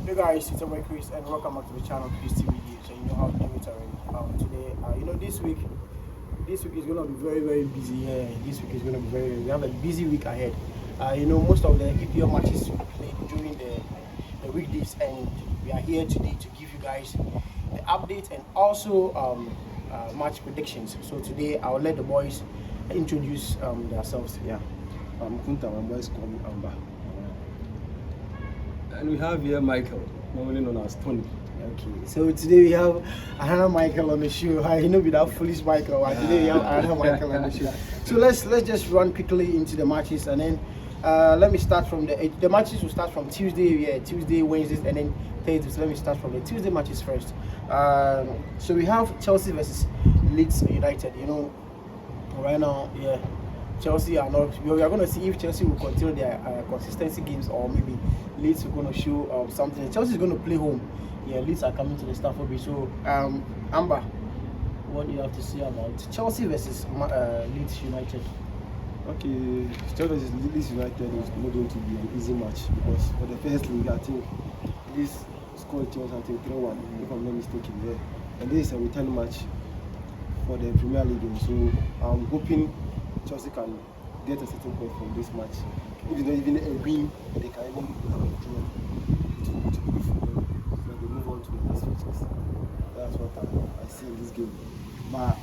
Hey guys, it's your Chris and welcome back to the channel Chris TV. So you know how to do it already. Today, this week is gonna be very busy. Yeah, this week is gonna be very. We have a busy week ahead. Most of the EPL matches will be played during the weekdays, and we are here today to give you guys the update and also match predictions. So today, I'll let the boys introduce themselves. Yeah. Kunta, my boys call me Amber. And we have here Michael, normally known as Tony. Okay, so today we have another Michael on the show. With that foolish Michael. Today we have another Michael on the show. So let's just run quickly into the matches, and then let me start from the matches will start from Tuesday. Yeah, Tuesday, Wednesdays, and then Thursday. So let me start from the Tuesday matches first. So we have Chelsea versus Leeds United. Right now, yeah. Chelsea are not. We are going to see if Chelsea will continue their consistency games, or maybe Leeds are going to show something. Chelsea is going to play home. Yeah, Leeds are coming to the Stamford Bridge. So, Amber, what do you have to say about Chelsea versus Leeds United? Okay, Chelsea versus Leeds United is not going to be an easy match because for the first league, I think Leeds scored Chelsea, I think 3-1, if I'm not mistaken. Yeah, and this is a return match for the Premier League. So I'm hoping Chelsea can get a certain point from this match. If it's not even a win, they can even draw to be good for them. So they move on to the next fixtures. That's what I see in this game. But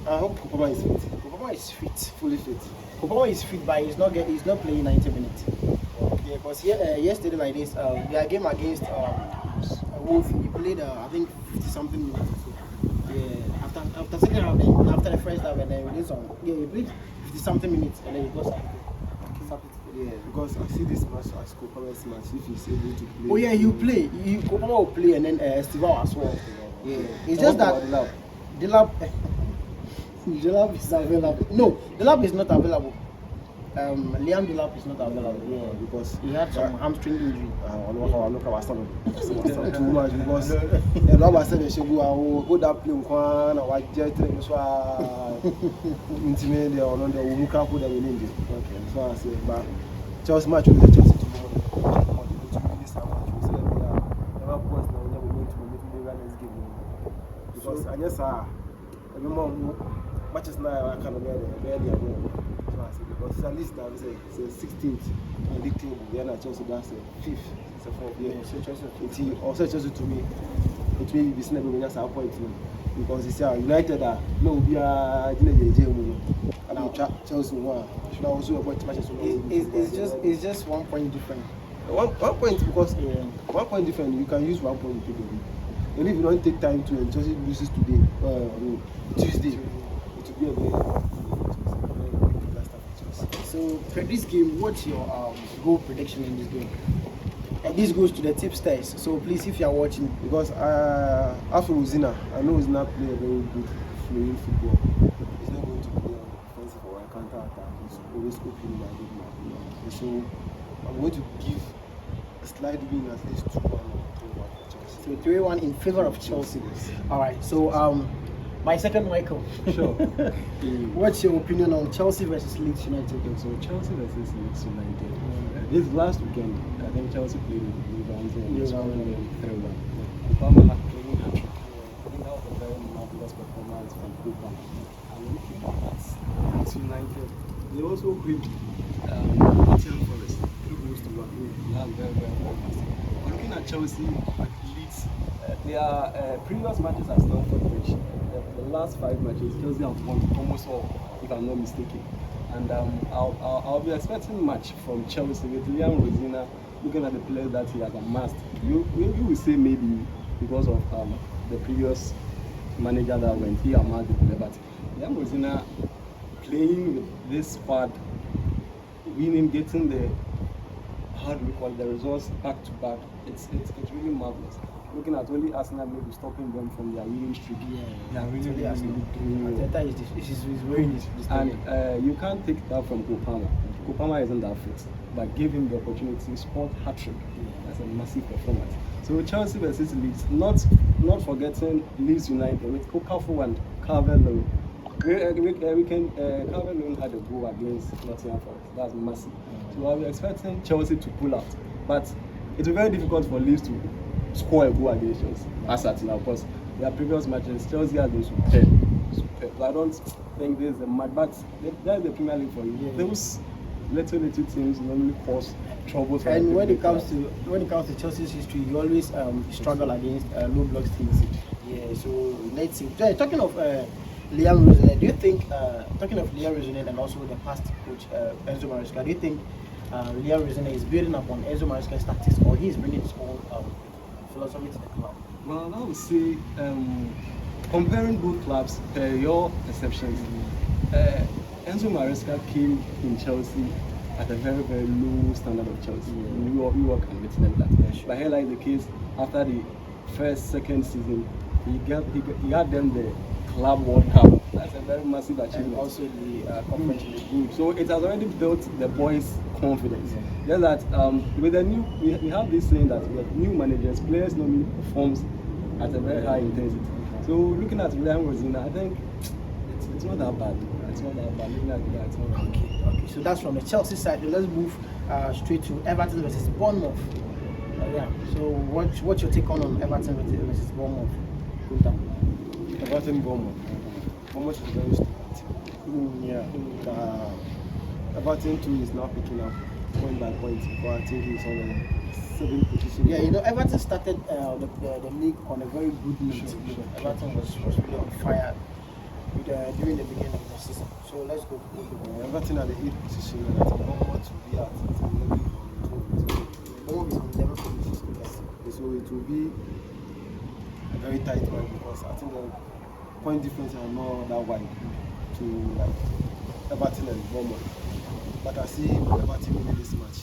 I hope Kopama is fit. Kopama is fit, Fully fit. Kopama is fit, but he's not playing 90 minutes. Yeah, because yesterday like this, their game against Wolf, he played I think 50 something minutes. Yeah, after second half, then after the first half, and then we did some. Yeah, he played 50 something minutes, and then he got some. Yeah, because I see this match as Kopama's match if he's able to play. Oh yeah, you play. Kopama will play, and then Estival as well. Yeah, it's just that the lab is available. No, the lab is not available. Liam Delap is not available. Yeah, because he had some hamstring injury. I'm not too much because the Robert said they should go that plane and I just intimate on the Umuka who they will need it. Okay, so I say, but Chelsea match with Chelsea tomorrow. Because I just matches now I can barely because at least now say 16th in the table, then Chelsea that's 5th, it's a 4th. Yeah, so Chelsea. It also Chelsea to me, it will be seen when just a point because it's United are no we are Chelsea one. Should also avoid matches. It's just 1 point different. One point because 1 point different. You can use 1 point to do. And if you don't take time to and Chelsea loses today, Tuesday, it will be a very So for this game, what's your goal prediction in this game? And this goes to the tipsters. So please, if you are watching, because after Uzina, I know Uzina play a very good fluid football. He's not going to play offensive or a counter attack. He's always open minded. So I'm going to give a slight win at least 2-1 or 3-1 for Chelsea. So 3-1 in favor of Chelsea. All right. So my second Michael. Sure. What's your opinion on Chelsea versus Leeds United? So Chelsea versus Leeds United. This last weekend, I think Chelsea played with Wolverhampton and scored 3-1. Kopama had playing hat-trick. I think that was a very marvelous performance from Kopama. And looking at Leeds United, they also whipped Nottingham Forest 3-1. That's very fantastic. Looking at Chelsea, at Leeds, their previous matches at Stamford Bridge. The last 5 matches, Chelsea have won almost all, if I'm not mistaken. And I'll be expecting much from Chelsea with Liam Rosina. Looking at the players that he has amassed, you will say maybe because of the previous manager that went, he amassed the player. But Liam Rosina playing with this squad, winning, getting the the results back to back, it's really marvelous. Looking at only Arsenal maybe stopping them from their winning streak. They are really doing well. Is very And you can't take that from Kopama. Kopama isn't that fit, but give him the opportunity, sport hat-trick. That's a massive performance. So Chelsea versus Leeds, not forgetting Leeds United with Okafor and Calvert-Lewin. Calvert-Lewin had a goal against Nottingham Forest. That's massive. So I'll be expecting Chelsea to pull out. But it will be very difficult for Leeds to score a goal against Chelsea as at now, because their previous matches, Chelsea has been superb. So I don't think this is a match, but that's the Premier League for you. Yeah. Those little teams normally cause trouble. And when it comes to Chelsea's history, you always struggle against low block teams. Yeah. So let's see. Talking of Liam Rosenett, do you think talking of Liam Rosenett and also the past coach Enzo Maresca, do you think Liam Rosenett is building up on Enzo Maresca's tactics, or he is bringing his own philosophy to the club? Well, I would say comparing both clubs, your perceptions, Enzo Maresca came in Chelsea at a very, very low standard of Chelsea. We were admitting that. But here, like the case, after the second season, he got them the Club World Cup. That's a very massive achievement. And also the Conference League. Good. So it has already built the boys' confidence. Just that with the new, we have this saying that with new managers, players normally performs at a very high intensity. So looking at Liam Rosenett, I think it's not that bad. It's not that bad. Looking at that, it's not that bad. Okay. So that's from the Chelsea side. Let's move straight to Everton versus Bournemouth. Yeah. So what's your take on Everton versus Bournemouth? Everton Bournemouth. Bournemouth is a very strong team. Yeah. Everton too is now picking up point by point. But I think he's on a 7th position. Yeah, you know, Everton started the league on a very good note. Sure. Everton was really on fire during the beginning of the season. So let's go. Everton at the 8th position, and I think Bournemouth will be at 11th or 12th. Bournemouth is on 11th position. Yes. So it will be a very tight one, because I think the point difference are not that wide to like Everton and Bournemouth. But I see Everton winning this match.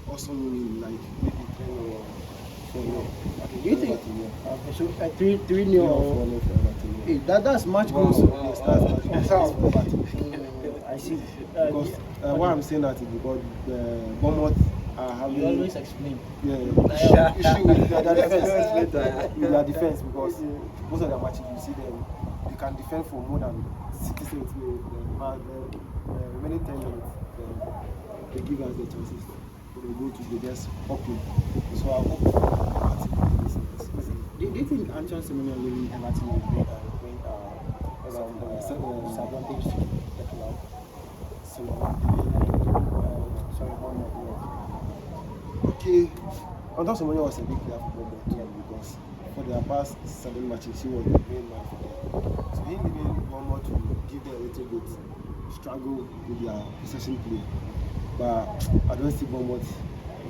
Also meaning like maybe 10 or 4-0. Okay, do you think? Okay, so 3-0 or 4-0. hey, that's much Goals. goals. Yes, that's for Everton. I see. Because why I'm saying that is because Bournemouth are having. You always explain. Yeah, issue with their defense, because most of their matches you see them, they can defend for more than 60 minutes. The remaining 10 minutes, they give us the chances. They just hop in. So I hope Everton this match. Do you think Antoine Semenyo leaving Everton will bring disadvantage to the club? Sorry, Okay, Antoine Semenyo was a big player for Bournemouth because for their past 7 matches he was the main man for them. So him leaving Bournemouth will give them a little bit struggle with their possession play. But I don't see Bournemouth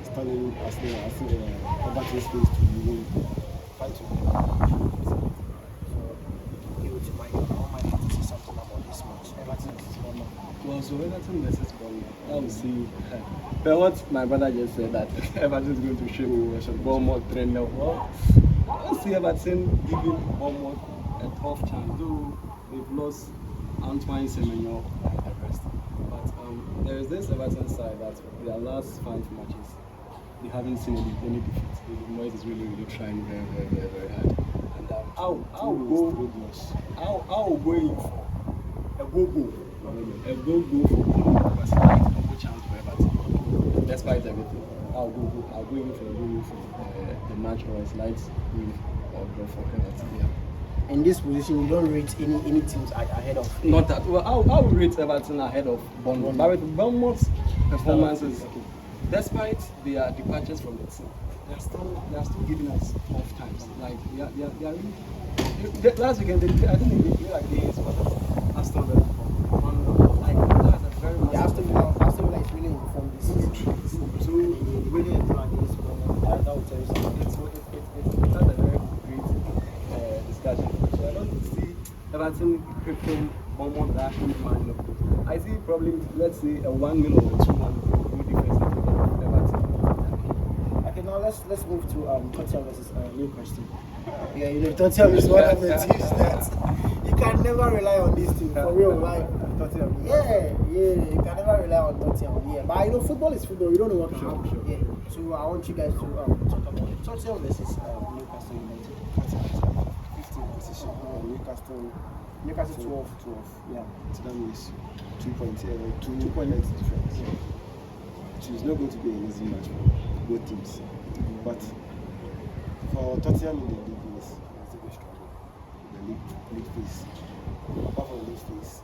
standing as Everton's space to even fight with them. So, give it to Michael. I want Michael to say something about this match. Everton versus Bournemouth. Well, so Everton versus Bournemouth, I would see. But what my brother just said, that Everton is going to show Bournemouth 3-0. Well, I don't see Everton giving Bournemouth a tough chance, though they've lost Antoine Semenyo and the rest. But there is this Everton side that their last 5 matches, they haven't seen any defeat. The Moyes is really, really trying very, very, very, very hard. And I'll go in for a go-go. A go-go for Bournemouth, because I like no chance for Everton. Despite everything, I'll go in for a go-go for the match, or a slight win or draw for Everton. Yeah. In this position, you don't rate any teams ahead of. Not that. Well, I would rate Everton ahead of Bournemouth. But with Bournemouth's performances, despite their departures from the team, they are still giving us tough times. Like they are really. Last weekend, I think they played against Aston Villa. Like that's a very massive. Aston Villa is really informed this season. So really against Bournemouth, that would tell you something. It's not a very great discussion. So I don't see Everton crippling Bournemouth that huge margin of goals. I see probably, let's say, a 1-0 or 2-1 good defense of Everton. Okay, now let's move to Tottenham versus Newcastle. Yeah, you know, Tottenham is one of the teams that you can never rely on this team for real, like Tottenham. Yeah, you can never rely on Tottenham. Yeah, but you know, football is football. You don't know what can happen. Sure. Yeah. So I want you guys to talk about it. Tottenham versus Newcastle United. 15th position. Newcastle 12. Yeah. So that means 2 points difference. Yeah. So it's not going to be an easy match. both teams. But for Tottenham in the league, it's a big struggle. The league phase. Apart from league phase,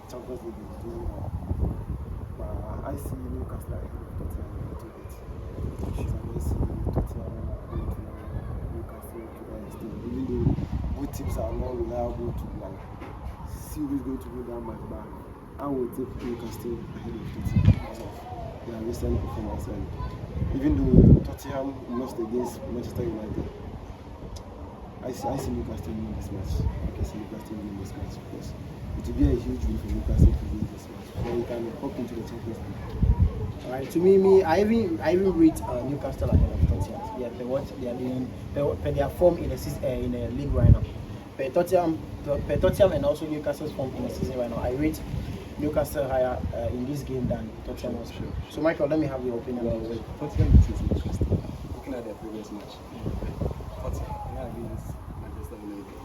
Champions League is doing well. But I see Newcastle ahead of Tottenham a little bit. So I see Tottenham going to Newcastle to that extent. Even though both teams are not reliable to like see who's going to win that match, but I will take Newcastle ahead of Tottenham because of their recent performance. And even though Tottenham lost against Manchester United, I see Newcastle winning this match. I can see Newcastle winning this match because it will be a huge win for Newcastle to win this match. So we can hop into the Champions League. Alright, to me, I even rate Newcastle ahead of Tottenham. Yeah, what they are doing, their form in the league right now. Tottenham and also Newcastle's form in the season right now. I rate Newcastle higher in this game than Tottenham was. Sure. So Michael, let me have your opinion. Well, Tottenham versus Newcastle. Looking at their previous match, Tottenham against Manchester United,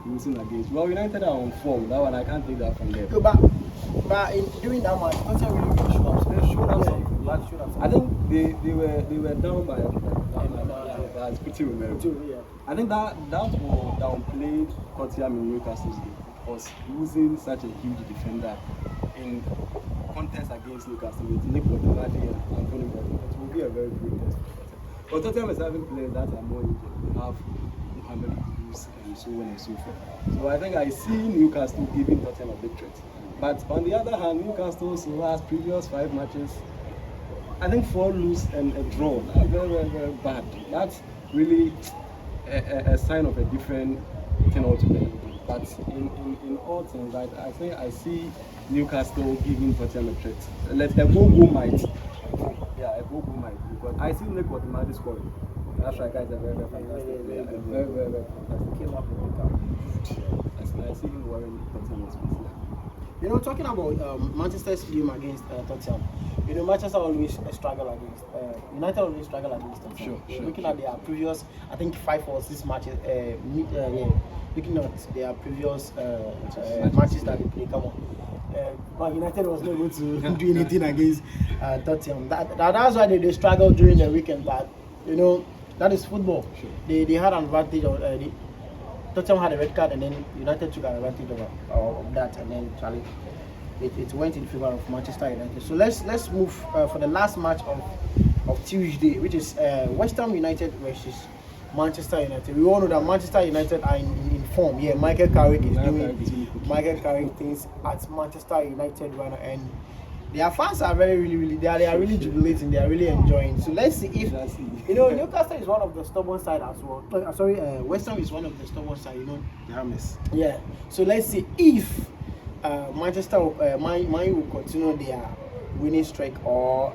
losing against. Well, United are on form. That one I can't take that from them. No, but during that match, Tottenham really showed up. They showed up Yeah, something. they showed up something. I think they were down by that's pretty rememberable. Yeah. I think that will downplay Tottenham in Newcastle's game because losing such a huge defender in contest against Newcastle with Nick Waterladi and Anthony Gordon, it will be a very great test for Tottenham. But Tottenham is having players that are more injured. They have Mohamed Kudus and so on and so forth. So I think I see Newcastle giving Tottenham a big threat. But on the other hand, Newcastle's last previous 5 matches, I think 4 lose and a draw. That's very, very, very bad. That's really a sign of a different thing altogether. But in all things, I think I see Newcastle giving Tottenham a threat. A go might. Yeah, a go might. Because I see Nick Waterladi scoring. That striker is a very, very fantastic player. Very, very, very fantastic. Came up with the cup. I see him wearing Tottenham's space. You know, talking about Manchester's game against Tottenham, you know, Manchester always struggle against United always struggle against Tottenham. Sure. Looking at their previous, I think 5 or 6 matches, looking at their previous matches that they play, come on. But United was not able to do anything against Tottenham. That's why they struggled during the weekend. But you know, that is football. Sure. They had an advantage of Tottenham had a red card, and then United took an advantage of that, and then Charlie, it went in favor of Manchester United. So let's move for the last match of Tuesday, which is West Ham United versus Manchester United. We all know that Manchester United are in form. Yeah, Michael Carrick is doing Michael Carrick things at Manchester United right now, and their fans are really they are really jubilating. They are really enjoying. So let's see if you know Newcastle is one of the stubborn side as well. West Ham is one of the stubborn side. You know, The Hammers. yeah. So let's see if Manchester Man will continue their winning streak or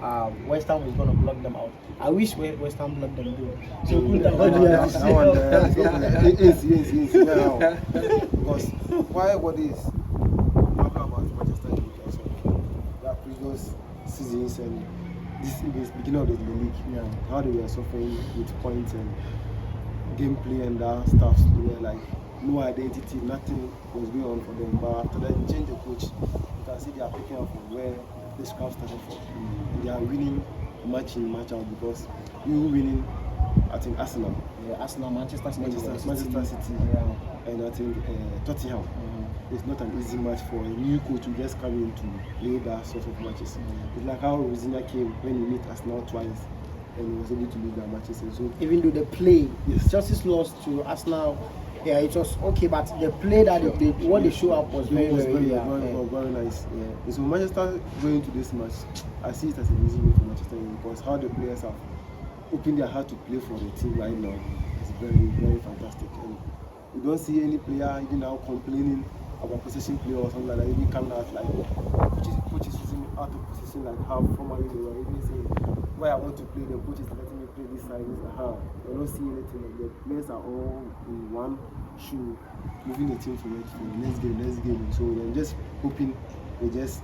West Ham is going to block them out. I wish West Ham blocked them too. So what do you have to say? Yes. Because why what is talking about Manchester United also their previous seasons and this beginning of the league, how they were suffering with points and gameplay and that stuff. They were like no identity, nothing was going on for them. But after that change the coach, you can see they are picking up from where this crowd started from. They are winning match in, match out because you winning, I think Arsenal. Yeah, Arsenal, Manchester City. Yeah. And I think Tottenham. It's not an easy match for a new coach to just come in to play that sort of matches. It's like how Rosina came when he beat Arsenal twice and he was able to lose their matches. And so Even though the play, Yes. Chelsea's lost to Arsenal, yeah, it was okay, but the play that they show up was very nice. Yeah. And so Manchester going to this match, I see it as an easy way for Manchester United because how the players have opened their heart to play for the team right now is very fantastic. And we don't see any player even now complaining about possession play or something like that. Even coming out like coaches using out of position like how formerly they were even saying where I want to play, the coach is letting me play this side. I don't see anything like that. Players are all in one shoe, moving the team forward for the next game. So I'm just hoping they just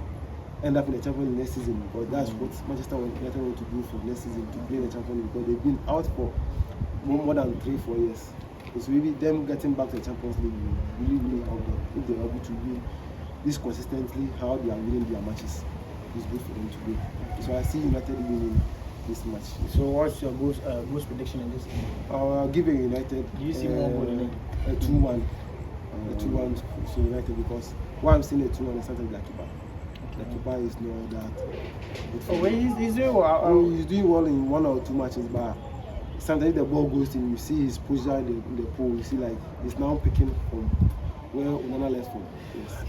end up in the Champions League next season because that's what Manchester United want to do for next season, to play the Champions League because they've been out for more than 3-4 years. It's really them getting back to the Champions League really help them if they're able to win this consistently. How they are winning their matches is good for them to do. So I see United winning this match. So what's your goals prediction in this game? I'll give it United. Do you see more goal in it? A 2-1. A 2-1 to United, because why I'm saying a 2-1 is something like keeper. The keeper is not that. Oh, well, he's doing well. He's doing well in 1 or 2 matches, but sometimes the ball goes to him. You see his posture in the pool. You see like he's now picking from where Onana left from. Yes.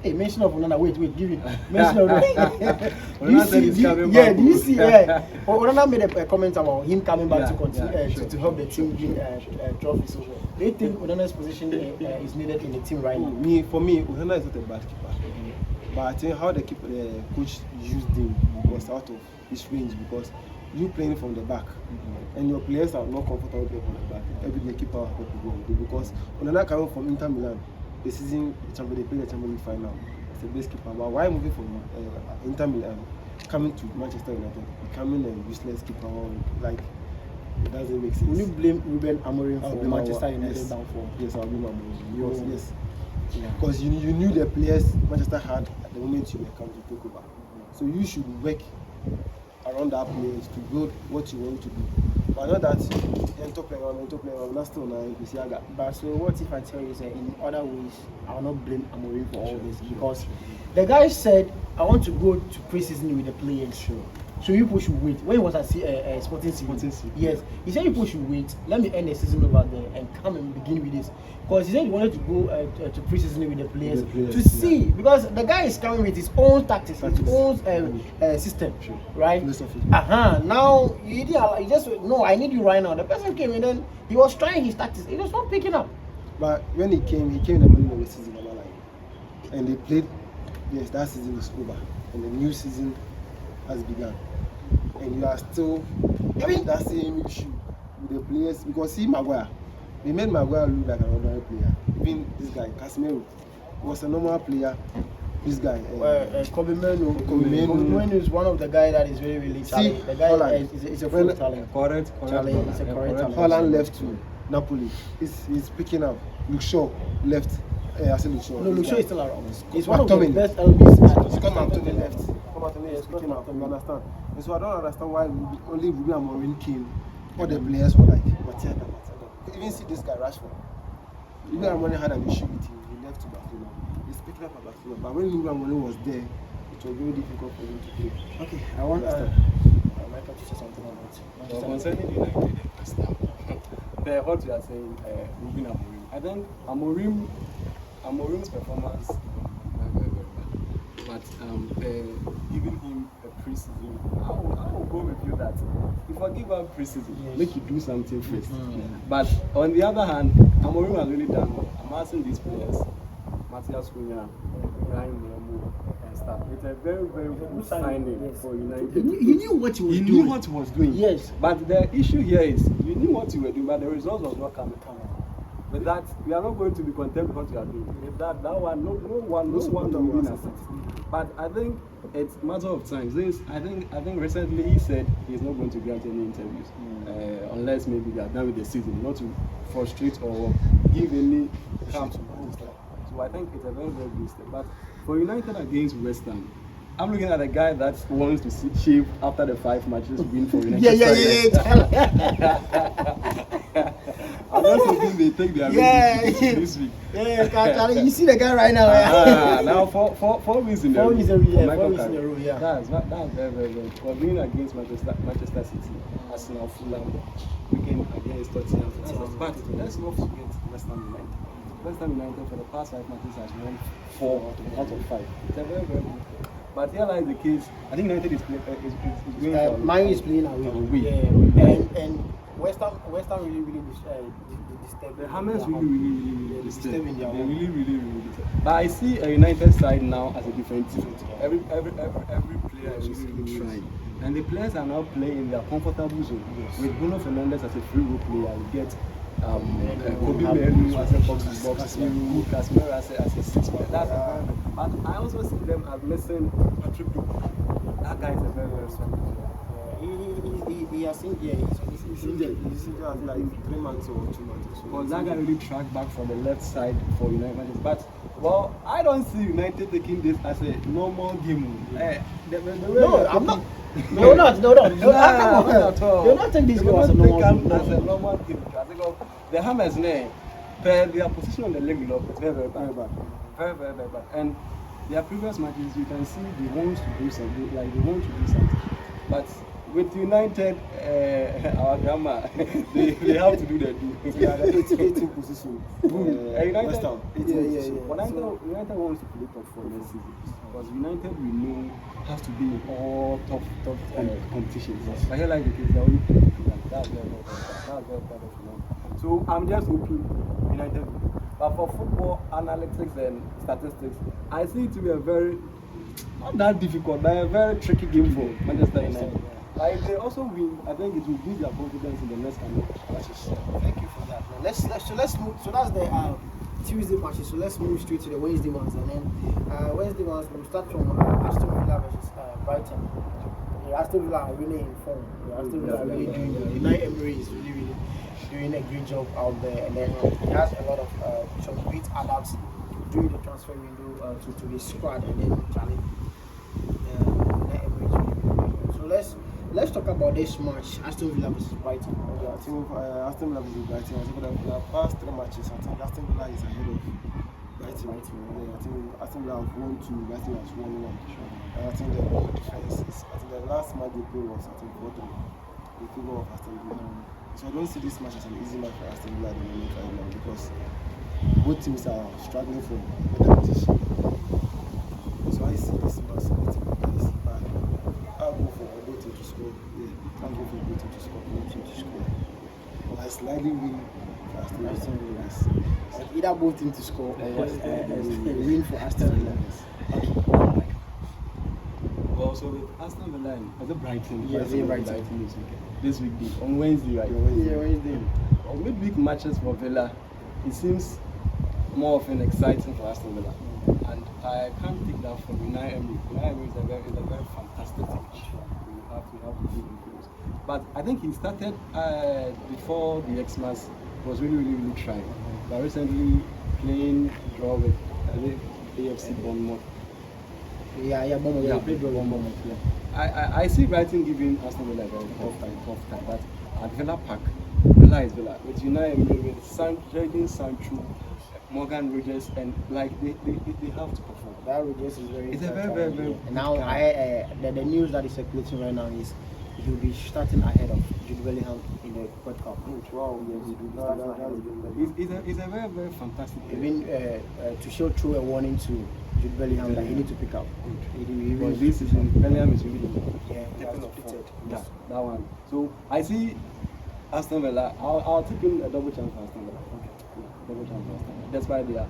Hey, mention of Onana. Wait, give it. Mention of Onana said he's coming back. Do you see? Yeah. Onana made a comment about him coming back to continue sure. to help the team win trophies. So, do you think Onana's position is needed in the team right now? For me, Onana is not a bad keeper. But I think how the coach used him was out of his range, because you playing from the back and your players are not comfortable playing from the back. Every day keeper will have to go and do, because Onana coming from Inter Milan, the season they play the Champions League final. It's the best keeper. But why moving from Inter Milan coming to Manchester United, becoming a useless keeper? Like, it doesn't make sense. Will you blame Ruben Amorim for Manchester United's downfall? Yes, I'll blame Amorim. Yes. Because you knew the players Manchester had at the moment you were coming to take over. So you should work around that players to build what you want to do. But not that you top player, not still now you see Aga. But so what if I tell you that in other ways I will not blame Amorim for all this, because the guy said I want to go to pre-season with the players. Sure. So you people should wait. When he was at Sporting CP, yes, he said you people should wait. Let me end the season over there and come and begin with this. Because he said he wanted to go to pre-season with the players, to see, because the guy is coming with his own tactics, his own system, right? Now he just no, I need you right now. The person came and then he was trying his tactics. It was not picking up. But when he came in the middle of the season, and they played. Yes, that season is over, and the new season has begun. And you are still having that same issue with the players, because see Maguire, they made Maguire look like an ordinary player. Even this guy, Casemiro, was a normal player. This guy, Kobe Menu is one of the guys that is very, really talented. The guy is a full talent. Correct. He's a correct talent. Holland left to Napoli. He's picking up. Luke Shaw left. I said Luke Shaw. No, Luke Shaw is still around. He's one of the McTominay. best LBs. Scott McTominay left. Is picking up. You understand? And so I don't understand why only Ruben Amorim came. All the players were like, Matiada. Even see this guy Rashford. Ruben Amorim had an issue with him. He left to Barcelona. He's picking up at Barcelona. But when Ruben Amorim was there, it was very difficult for him to play. Okay, I want Michael to say something on that. Concerning United, what you are saying, Ruben Amorim. I think Amorim's performance very bad. But giving him a pre-season, I will go with you that if I give him pre-season, make you do something first. But on the other hand, Amorim has really done well. I'm asking these players, Matthias Cunha, Ryan Mbeumo, and stuff. It's a very, very good signing for United. He knew what he was doing. He knew what he was doing. Yes. But the issue here is, you knew what you were doing, but the results was not coming. With that, we are not going to be content with what you are doing. With that one, no one will win us. But I think it's a matter of time. Since I think recently he said he's not going to grant any interviews unless maybe they are done with the season, not to frustrate or give any camp. So I think it's a very, very good step. But for United against West Ham, I'm looking at a guy that wants to see shape after the 5 matches win for United. I'm not thinking they take their risk this week. You see the guy right now. Now 4 wins in a row. 4 wins in a row. Yeah. That's very, very good. We're winning against Manchester City, Arsenal, Fulham, weekend against Tottenham. But let's not forget West Ham United. West Ham United for the past 5 matches has won 4 out of 5. It's a very, very good. But here lies the case. I think United is going. Mine is playing away. Yeah. And West Ham really disturbed. The Hammers really disturbing. They really. But I see a United side now as a different team. Every player is really trying. And the players are now playing in their comfortable zone. With Bruno Fernandes as a free role player, you get Kobe Menu as a box-to-box, Casemiro as a 6-man. That's a very. But I also see them as missing Patrick Duke. That guy is a very, very strong player. He has seen He's injured like 3 months or 2 months. Because that guy really tracked back from the left side for United. But I don't see United taking this as a normal game. No, I'm not. No, not. No, Nah, come on. not at all. You're not taking this They game will as a not take normal them game. as a normal game. I think the Hammers name, per their position on the league, is very, very bad. Very, very, very bad. And their previous matches, you can see they want to do something, like they want to do something. But with United, our grandma, they have to do their due. Yeah, the 18th position. United, West Ham. United wants to play top 4 next season because United, we know, has to be in all top competitions. But here, like the case, they only play that's very bad. So I'm just hoping United. But for football analytics and statistics, I see it to be a very not that difficult, but a very tricky game for Manchester United. Like they also win, I think it will boost their confidence in the next coming matches. Thank you for that. Let's move. So that's the Tuesday matches. So let's move straight to the Wednesday ones, and then Wednesday ones we'll start from Aston Villa versus Brighton. Yeah, Aston Villa are really in form. Yeah, Aston Villa are really doing good. Unai Emery is really doing a great job out there, and then he has a lot of some great adapts during the transfer window to his squad, and then Charlie Unai Emery is really good. So let's talk about this match, Aston Villa versus Brighton. Okay, I think Aston Villa versus Brighton. I think for the past 3 matches, I think Aston Villa is ahead of Brighton. Yeah, I think Aston Villa have won 2, Brighton has won 1. And I think the defense is. I think the last match they played was 4-3 in favor of Aston Villa. So I don't see this match as an easy match for Aston Villa at the moment right now because both teams are struggling for better position. So I see this match as bad. I'll go for both teams to score. Yeah, I'll go for both teams to score. Both teams to score. But I slightly win for Aston Villa. Either both teams to score or win for Aston Villa. Also with Aston Villa and the Brighton. Yeah, Brighton this weekday on Wednesday, right? Yeah, Wednesday. On midweek matches for Villa, it seems more often exciting for Aston Villa. And I can't take that from Unai Emery. Unai Emery is a very fantastic coach. We have to give him kudos. But I think he started before the Xmas was really trying. But recently playing draw with AFC Bournemouth. Bournemouth. I see Brighton giving Aston Villa a very tough time. But at Villa Park, Villa is Villa. With Unai Emery, with Jadon Sancho, Morgan Rogers, and like they have to perform. That Rogers is very. It's a very And now the news that is circulating right now is he'll be starting ahead of Jude Bellingham in the World Cup. Wow, It's a very fantastic. Even to show through a warning to Jude Bellingham that he needs to pick up. Because this season Bellingham is really Yes. that one. So I see Aston Villa. I'll take in a double chance for Aston Villa. Double chance for Aston Villa. That's why they are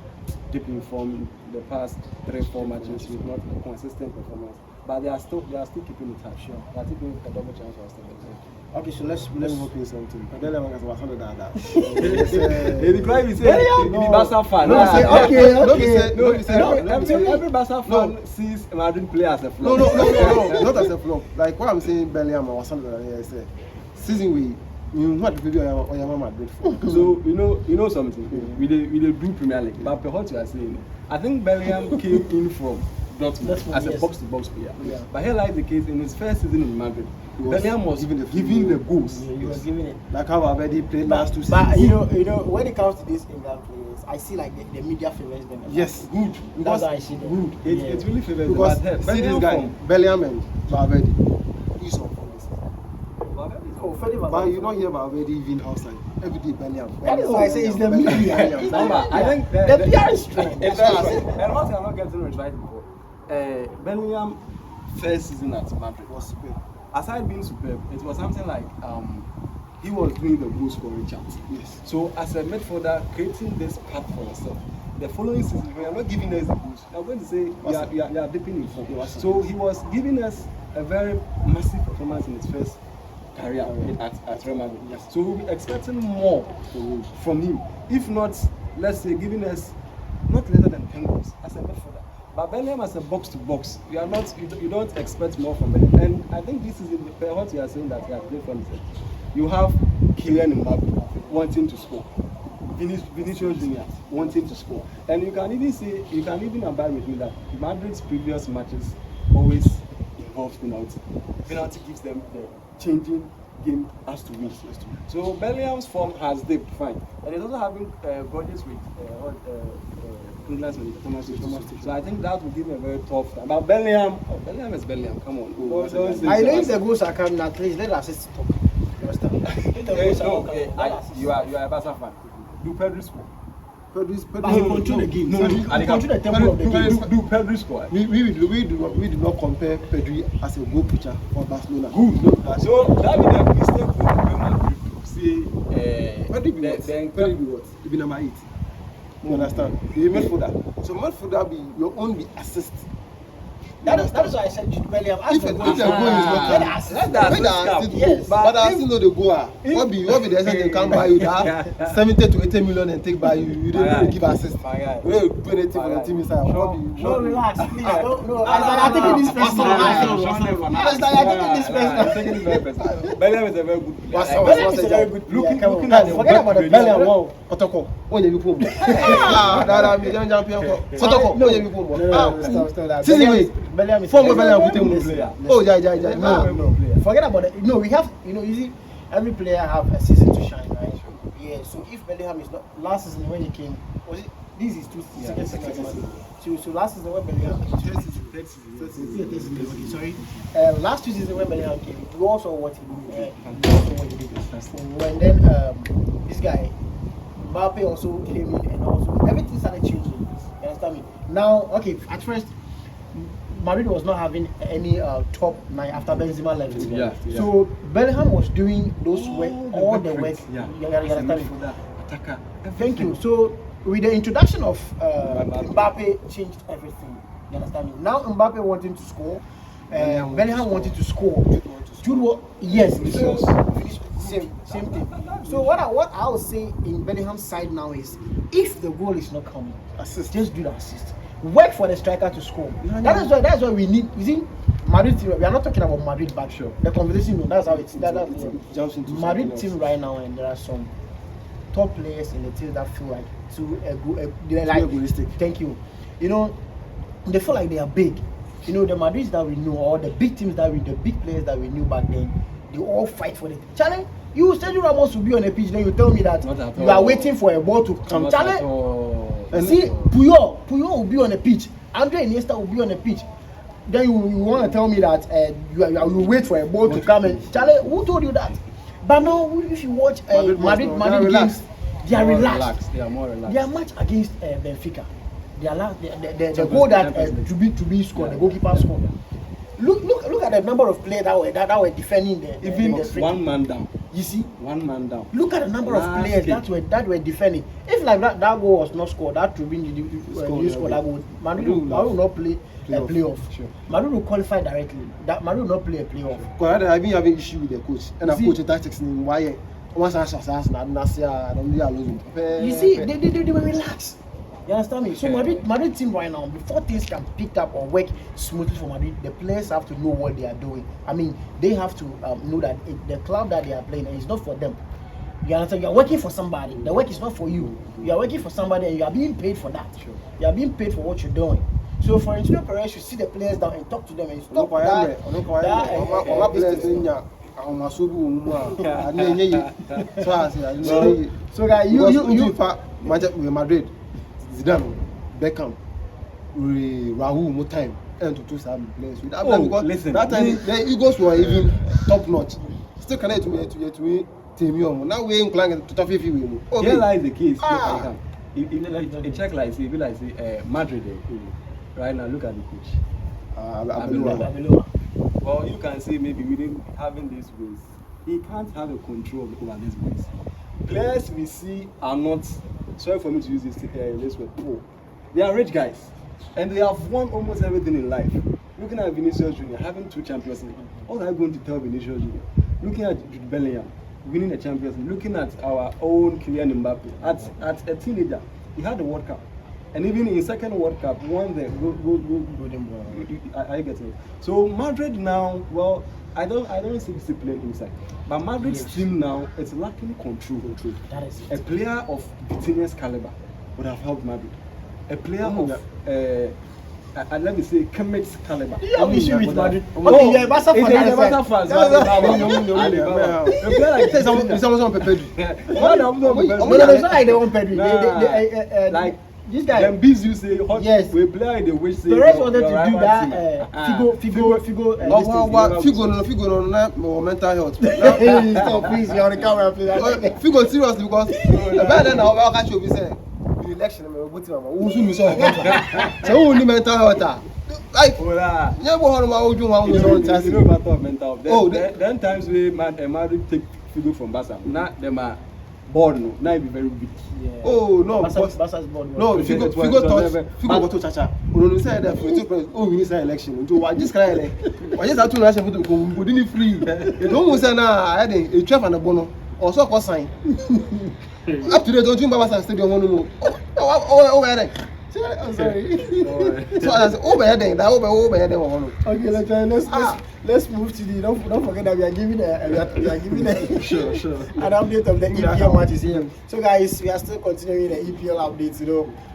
deep in form the past 3-4 matches with not a consistent performance. But they are still keeping it up. Sure. They are taking a double chance for Aston Villa. Okay, so let's hope in something. Bellingham has 100 that. The crime is the Barca fan. Every Barca fan sees Madrid play as a flop. No, not as a flop. Like what I'm saying, Bellingham was 100 that. Season we what the video on your Madrid for. So you know something. We do Premier League, but what you are saying, I think Bellingham came in from Dortmund as a box-to-box player. Yeah. But here like the case in his first season in Madrid, Bellingham was giving the goals. Yeah, he was giving it. Like how I've already played last 2 seasons. But you know when it comes to these England players, I see like the media favors them. Yes, good. That's how I see them. Good. It really favors them. Because see this guy, Bellingham and Valverde. He's on form. But you don't hear Valverde even outside. Every day Bellingham. That is why I say it's the media. I think the PR is strong. And what I'm not getting it right before. Bellingham first season at Madrid Was superb. Aside being superb, it was something like he was doing the goal scoring chance. Yes. So as a midfielder, creating this path for yourself. The following season, we are not giving us the goals. I'm going to say you are dipping in form. So he was giving us a very massive performance in his first career at Real Madrid. Yes. So we'll be expecting more from him. If not, let's say giving us not lesser than 10 goals as a midfielder. But Bellingham as a box-to-box, you don't expect more from Bellingham. And I think this is what you are saying that you are playing from. You have Kylian Mbappe wanting to score, Vinicius Junior wanting to score, and you can even abide with me that Madrid's previous matches always in involves penalty. Penalty gives them the changing game has to win. So Bellingham's form has dipped, fine. And he's also having grudges with England's with Thomas Tuchel. So I think that will give him a very tough time. But Bellingham is Bellingham. Come on. I know if the goals are coming, at least let us assist talk. You understand? If the goals are coming, you are a Barca fan. Do Pedro score? but he control the game. He control the tempo of the game. Do Pedro score? We do not compare Pedri as a goal pitcher for Barcelona. Good. So that be the mistake for Real Madrid to say Pedri be what? He be number 8. You understand? He midfielder. So midfielder be your own be assist. That is why I said Jude Bellingham. If the goal is not let the assist come. Yes. But I still know the goal. What be the essence they come buy you that 70 to 80 million and take by you. You don't give assist. You don't do anything for the team inside. No, relax, please. No. I'm taking this personal. I'm taking this personal. Bellingham is a very good player. Bellingham is a very good player. Looking at forget about the Bellingham one. Kotoko. When you go. That me young champion. Kotoko. When you go. Stop. See Bellingham is player. Oh, yeah. No. Forget about it. No, we have, you see, every player have a season to shine, right? Yeah. So if Bellingham is not last season when he came, was it? This is second season. So last season when Bellingham came, sorry. Last 2 seasons when Bellingham came, we also what he did. When then this guy Mbappe also came in and also everything started changing. You understand me? Now, okay, at first Madrid was not having any top 9 after Benzema left. Yeah. So Bellingham was doing those work, all the work. Yeah. You understand me? Attacker. Thank you. So with the introduction of Mbappe changed everything. You understand me? Now Mbappe wanting to score, Bellingham wanted to score. Jude, yes, so same thing. So what I would say in Bellingham's side now is, if the goal is not coming, just do the assist. Work for the striker to score. That's why we need. You see, Madrid team. We are not talking about Madrid, but sure. The conversation. That's how it's. That's Madrid team right now, and there are some top players in the team that feel like they're like egoistic. Thank you. You know, they feel like they are big. You know, the Madrids that we know, or the big teams the big players that we knew back then, they all fight for it. Charlie, you Sergio Ramos will be on a pitch, then you tell me that you are waiting for a ball to come. Charlie, see, Puyol will be on a pitch. Andre Iniesta will be on a pitch. Then you want to tell me that you will wait for a ball to come. And Charlie, who told you that? But now, if you watch Madrid games, they are relaxed. They are more relaxed. Their match against Benfica, the goal that to be scored, the goalkeeper scored. Look at the number of players that were defending even one man down. You see, one man down. Look at the number of players that were defending. If like that goal was not scored, that Trubin you score that goal, Madrid will not play a playoff. Sure. Madrid will qualify directly. Madrid will not play a playoff. Because I've been having issue with the coach, and I've coached tactics in why once I you see, they were relaxed. You understand me? So Madrid team right now, before things can pick up or work smoothly for Madrid, the players have to know what they are doing. I mean, they have to know that the club that they are playing is not for them. You understand? You are working for somebody. The work is not for you. You are working for somebody, and you are being paid for that. Sure. You are being paid for what you're doing. So for Antonio Perez, you sit the players down and talk to them and stop So guys, you Madrid, Zidane, Beckham, Raúl, more time, and to two players. That time the egos were even top notch. Still connect to me. Now we ain't playing to top 50. Here lies the case. If check like say, Madrid, right now look at the coach. Well, you can say maybe within having this voice, he can't have a control over this voice. Players we see are not, sorry for me to use this word, poor. They are rich guys, and they have won almost everything in life. Looking at Vinicius Junior having 2 Champions League, what are you going to tell Vinicius Junior? Looking at Jude Bellingham winning a Champions League, looking at our own Kylian Mbappe, at a teenager, he had the World Cup. And even in second World Cup, won the golden ball. I get it. So Madrid now, well, I don't see discipline inside. But Madrid's team now is lacking control. That is it. A player of Vitinha's caliber would have helped Madrid. A player of let me say, Kemet's caliber. You have issue with Madrid. No, Okay, yeah, Barca it's fan. a Barca fan. It's someone Pedri. No, it's not like they want Pedri. Like this guy. Them bees you say hot. Yes. We play the wish say. Perez wanted to do that. Figo. Figo no mental health. Stop, please. You're on the camera, please. Figo seriously because by then I catch you say the election me go to who soon me so who need mental health like yeah go on my oju one you know matter of mental health. Then times we Madrid take Figo from Barca. Now them are bored no. Now it be very weak. Yeah. Oh no, Barca's board. no, Figo got to chacha. We say that for two president. Oh, we need election. So why this kind like? Why just have to national photo go didn't free. You don't say na I had a 12 and a bono. Also call sign. Up to the don't you Barca stadium no. Oh, I'm sorry. So I said, okay, let's move to the. Don't forget that we are giving sure. an update of the EPL matches here. So guys, we are still continuing the EPL updates,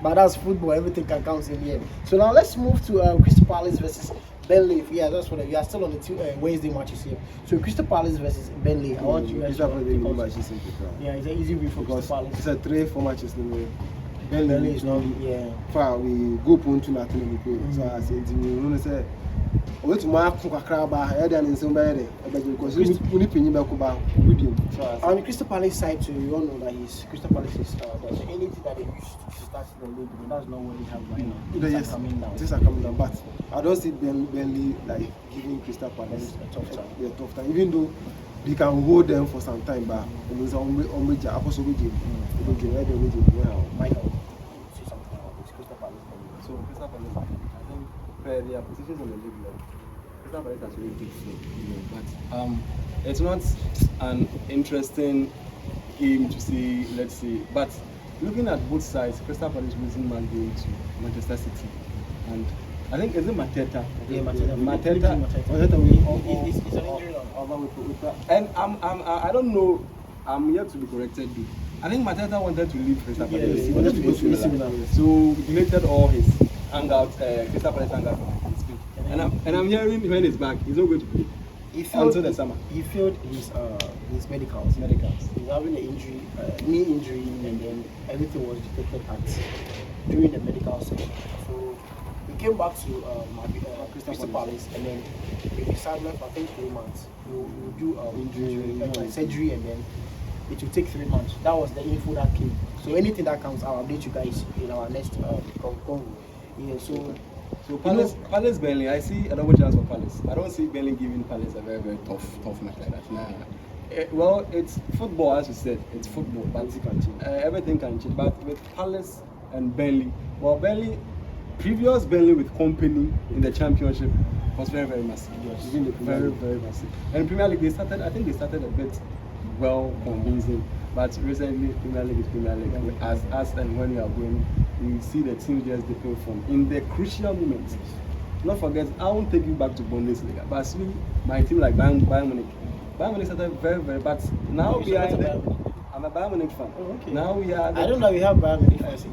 but that's football. Everything can count in here. So now let's move to Crystal Palace versus Burnley. Yeah, that's what we are still on the Wednesday matches here. So Crystal Palace versus Burnley. I want you guys to yeah, it's an easy win for Crystal Palace. It's a 3-4 matches. Burnley is not. Yeah. Far we go point to nothing. So I said, you say. We to mark Kukakraba, head and in somebody, because we need to be on the Crystal Palace side, too, you all know that Crystal Palace is there's anything that they used to start the league, but that's not what they have right now. Yes, things are coming down, but I don't see Burnley like giving Crystal Palace a tough time. Even though they can hold them for some time, but it's on major Michael, say something about this Crystal Palace. So Crystal Palace, I think their positions on the league level. Crystal Palace has really big but it's not an interesting game to see, let's say. But looking at both sides, Crystal Palace losing Monday to Manchester City, and I think is it Mateta? Yeah, Mateta. It's an injury. And I don't know. I'm yet to be corrected. I think Mateta wanted to leave Crystal Palace. He wanted to go to AC. So he deleted all his hangout, Crystal Palace hangout. And I'm hearing when he's back, he's not going to play until the summer. He failed his medicals. He's having an injury, knee injury, and then everything was detected during the medical session. So he came back to Crystal Palace, and then he signed for I think 3 months. He will do injury surgery, and then it will take 3 months. That was the info that came. So anything that comes, I'll update you guys in our next convo. Yeah, so Palace Burnley, I see another chance for Palace. I don't see Burnley giving Palace a very, very tough match like that. Nah. Well, it's football, as you said. It's football, but everything can change. But with Palace and Burnley, previous Burnley with Company in the Championship was very, very massive. Yes. Very, very massive. And Premier League, I think they started a bit well convincing. But recently, Premier League is Premier League. As and when we are going, we see the team just depend from in the crucial moments. Not forget, I won't take you back to Bundesliga, but see my team like Bayern Munich. Bayern Munich started very, very, but now we are. I'm a Bayern Munich fan. Oh, okay. Now we are. I don't know we have Bayern Munich fans.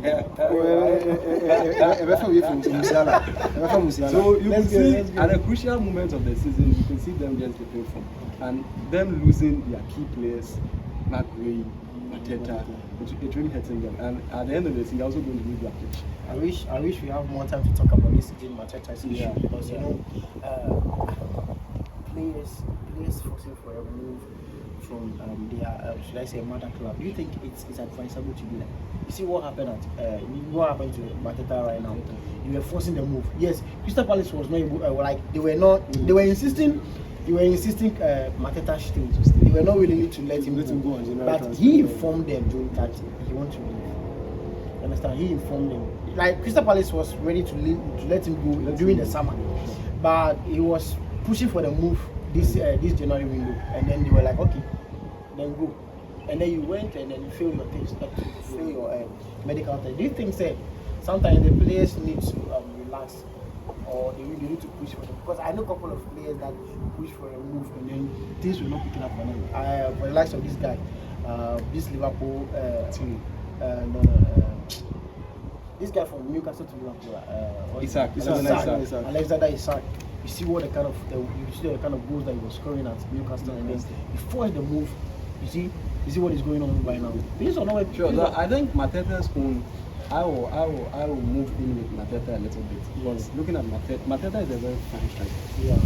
So you can see at the crucial moments of the season, you can see them just depend from, and them losing their key players. McRae, Mateta, it's really hurting them. And at the end of the season, they're also going to lose their pitch. I wish we have more time to talk about this Jim Mateta's issue because players forcing for a move from their should I say mother club. Do you think it's advisable to do that? You see what happened to Mateta right now? You were forcing the move. Yes, Crystal Palace was not able. They were insisting. Mateta stay. They were not willing to let him go. But he informed them that he wanted to leave. Understand? He informed them. Like Crystal Palace was ready to let him go during the summer, but he was pushing for the move this January window, and then they were like, okay, then go. And then you went and then you fail your things, fail your medical test. Do you think sometimes the players need to relax? Or they need to push for them, because I know a couple of players that push for a move and then things will not pick up for them. For the likes of this guy, this Liverpool team, this guy from Newcastle to Liverpool, Alexander Isak. You see what the kind of goals that he was scoring at Newcastle, and then he forced the move. You see what is going on right now. These are not sure. So I think Mateta's own. I will move in with Mateta a little bit because looking at Mateta is a very fine striker. Yeah.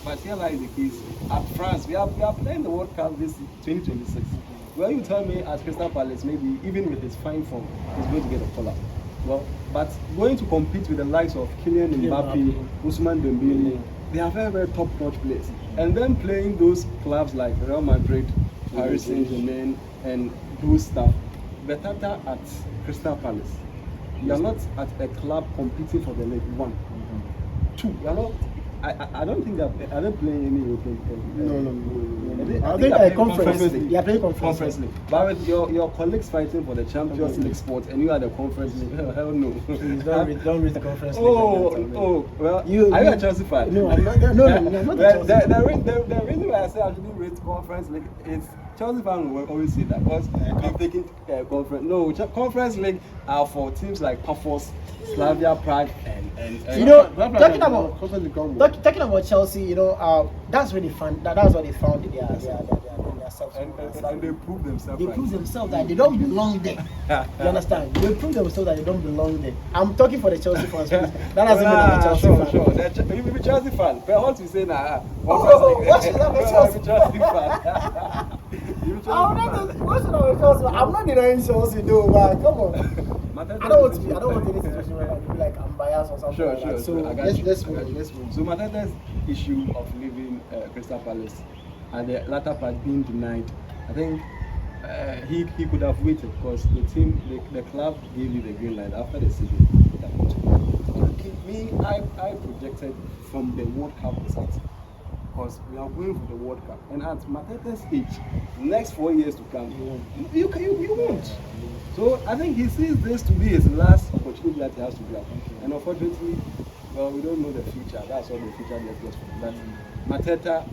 But here lies the case. At France, we are playing the World Cup this 2026. Well, you tell me at Crystal Palace, maybe even with his fine form, he's going to get a call-up. Well, but going to compete with the likes of Kylian Mbappe, Ousmane Dembele, they are very, very top-notch players. And then playing those clubs like Real Madrid, Paris Saint-Germain, and those stuff. Mateta at Crystal Palace. You are not at a club competing for the league. 1. 2. You are not. I don't think are they playing any European No. I think they are conference league. They are playing conference League. But with your colleagues fighting for the Champions League spot and you are the conference league, hell no. Don't read the conference league. Well, are you a Chelsea fan? No, I'm not. No, I'm not a Chelsea fan. The reason why I say I shouldn't rate conference league is Chelsea fans will always say that because I'm taking conference. No, conference league are for teams like Pafos, Slavia Prague, and talking about Chelsea, that's really fun. That's what they found in their self. And they prove themselves. They prove themselves that they don't belong there. You understand? They prove themselves that they don't belong there. I'm talking for the Chelsea fans. That doesn't mean I'm a Chelsea fan. Sure. You're a Chelsea fan. But what you say now? What should I be Chelsea fan? I'm not denying Chelsea, though, but come on. I don't want any situation where I feel like I'm biased or something. Sure. Like that. So let's move. So Mateta's issue of leaving Crystal Palace and the latter part being denied, I think he could have waited because the club gave you the green light after the season. I projected from the World Cup results. Because we are going for the World Cup, and at Mateta's age, next 4 years to come, you won't. So I think he sees this to be his last opportunity that he has to grab. And unfortunately, well, we don't know the future. That's what the future left us for. But Mateta,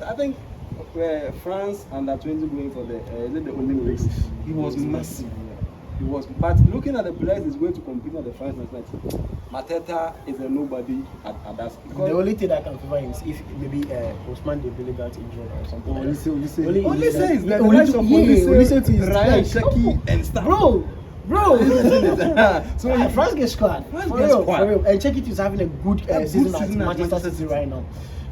I think France under 20 going for the Olympics, he was massive. But looking at the players he's going to compete at the France national team, Mateta is a nobody at that. The only thing that can favor him is if maybe Ousmane Dembele got injured or something. Olise is the likes of Olise, Ryan Sheki and stuff. Bro. So France gets squad. For real. And Sheki is having a good season at Manchester City right now.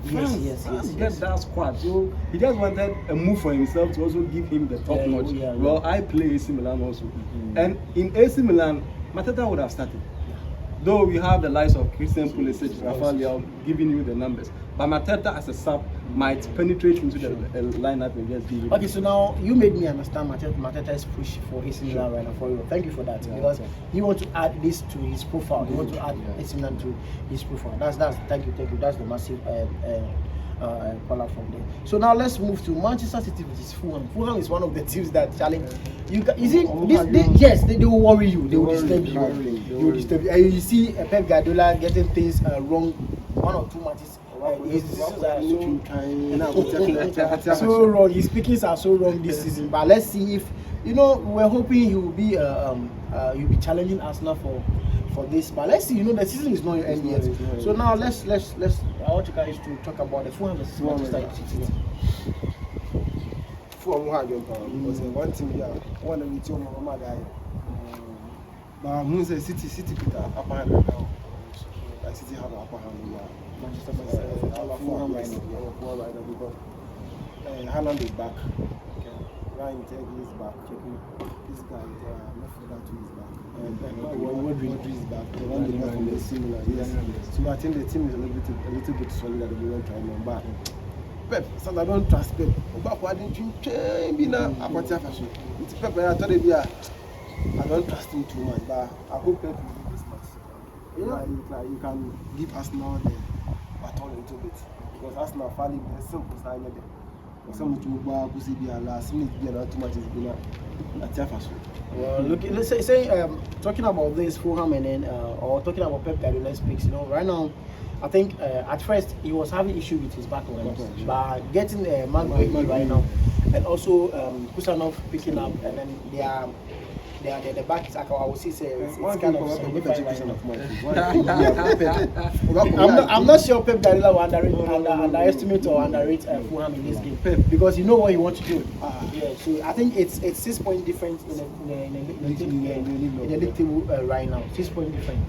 Yes. Get that squad. So he just wanted a move for himself to also give him the top notch. Well, I play AC Milan also, and in AC Milan, Mateta would have started. Though we have the likes of Christian Pulisic, Rafael Leao giving you the numbers, but Mateta as a sub might penetrate into the lineup and just give it. Okay, so now you made me understand Mateta's push for AC Milan right now. For you, thank you for that, because he wants to add this to his profile. He wants to add AC Milan to his profile. That's thank you. That's the massive call out from there. So now let's move to Manchester City versus Fulham. Fulham is one of the teams that challenge. Yes, they will worry you. They will disturb you. They will disturb you. And you see Pep Guardiola getting things wrong 1 or 2 matches. So wrong. His pickings are so wrong this season. But let's see if we're hoping he will be he'll be challenging Arsenal for this. But let's see. The season is not end yet. So now let's. I want you guys to talk about the Fulham versus Manchester City. Fulham had them because one team here, one of the two of my guy. But I'm say City put upper hand now. Like City have upper hand now. Manchester versus Fulham right now. Because Haaland is back. Ryan Teg is back. This guy is not forgot to his back. Rodri is back. The one they got from the similar. Yes. So I think the team is a little bit solid at the moment right now. But Pep, so I don't trust Pep. But why didn't you change? It's Pep. I thought I don't trust him too much. But I hope Pep will do this much. You can give Arsenal the baton a little bit, because Arsenal finally the simple sign of it. Some to go to see the last minute be too much is been at Jefferson. Well, look, let's say talking about this Fulham and then or talking about Pep Guardiola's picks. Right now, I think at first he was having issue with his back line, but getting Maguire right now, and also Kusanov picking up, and then the back is, I would say, it's One kind thing of for solidified Pep right education now. of I'm not sure Pep Guardiola will underestimate or underrate Fulham in this game, because you know what he wants to do. Yeah, so I think it's 6 point difference in the league table right now. 6 point difference.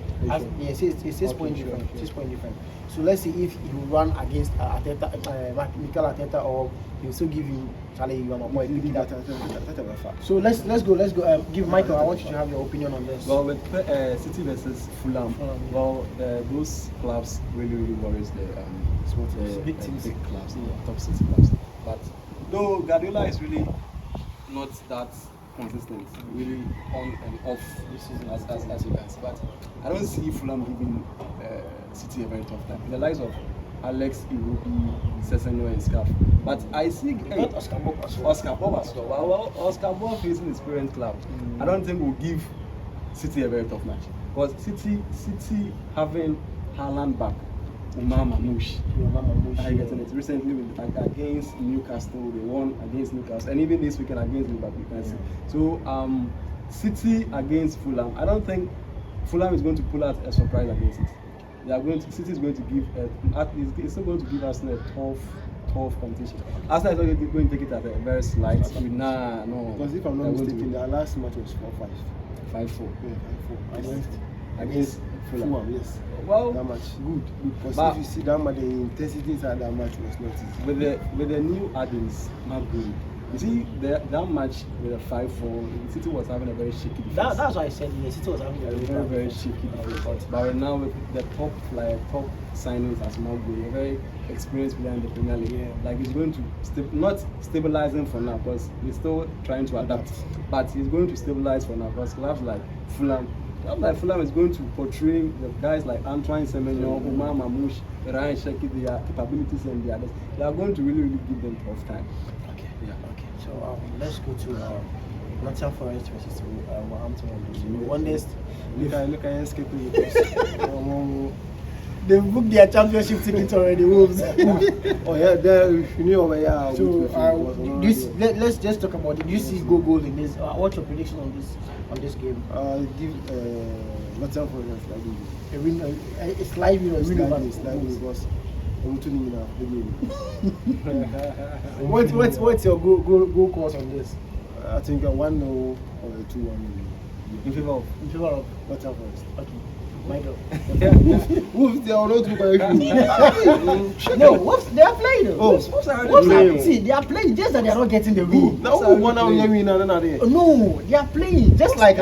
Yes, it's 6 point different. 6 point different. So let's see if he will run against Arteta, Mikel Arteta, or he will still give him Charlie. You are my boy. Pick it up. So let's go. Give Michael. I want you to have your opinion on this. Well, with City versus Fulham, those clubs really worries the big teams, big clubs, top 6 clubs. But though Guardiola is really not that consistent, really on and off this season as you guys. But I don't see Fulham giving City a very tough time. The likes of Alex, Iwobi, Sessegnon and Scarf. But I see Oscar Bob as well. Well, Oscar Bob facing his parent club. I don't think will give City a very tough match. Because City having Haaland back, Umar Mamouche. I getting it recently against Newcastle. They won against Newcastle, and even this weekend against Liverpool. So City against Fulham. I don't think Fulham is going to pull out a surprise against it. City is going to give at least it's still going to give Arsenal a tough competition. Arsenal is not going to take it at a very slight. No. Because if I'm not mistaken, their last match was 4-5. 5-4. Yeah, 5-4. Against Fulham. Yes. Well, that match good. Because if you see that match, the intensity inside that match was not easy. With the new add-ins, Magui. You see that match with a 5-4, City was having a very shaky defense. That's why I said City was having a very shaky defense. But now with the top signings as Magui, a very experienced player in the Premier League, like he's going to not stabilizing for now because he's still trying to adapt, but he's going to stabilize for now because clubs like Fulham is going to portray the guys like Antoine Semenyo, Umar Mamouche, Ryan Sheki, their capabilities and the others. They are going to really give them tough time. Okay. So let's go to Nottingham Forest versus Wolverhampton. Wonders. Look at escaping. They booked their championship ticket already. Wolves. Oh yeah, you know where. So let's just talk about it. Do you see goal in this? What's your prediction on this game? Give Nottingham Forest like a win. It's live, because What's your goal course on this? I think 1-0 or 2-1 in favor of Nottingham Forest. Okay. Michael. Wolves, they are not too No, Wolves, they are playing. Wolves are playing. See, they are playing, just that they are not getting the win. Now, no, they are playing just like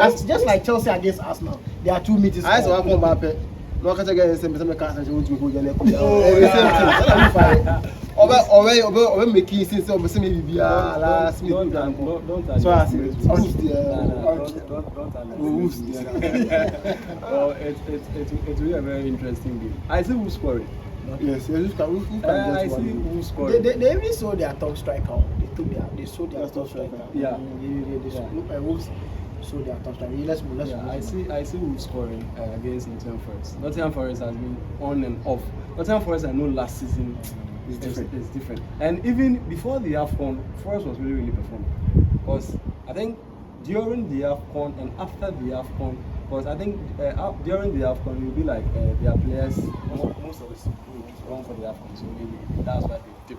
Chelsea against Arsenal. There are 2 meetings. I saw Mbappe. No, I can't get the same cast as you want to go. Or making sense of maybe last minute. So I said, well, it's really a very interesting game. I see who's scoring. Yes, I see who's scoring. They even saw their top striker. They sold their top striker. Yeah. Wolves sold their top striker. Let's move. I see who's scoring against Nottingham Forest. Nottingham Forest has been on and off. Nottingham Forest, I know last season it's different. And even before the AFCON, Forest was really performing. Because I think during the AFCON and after the AFCON, because I think during the AFCON you'll be like their players, most of us wrong for the AFCON, so maybe that's why they dip.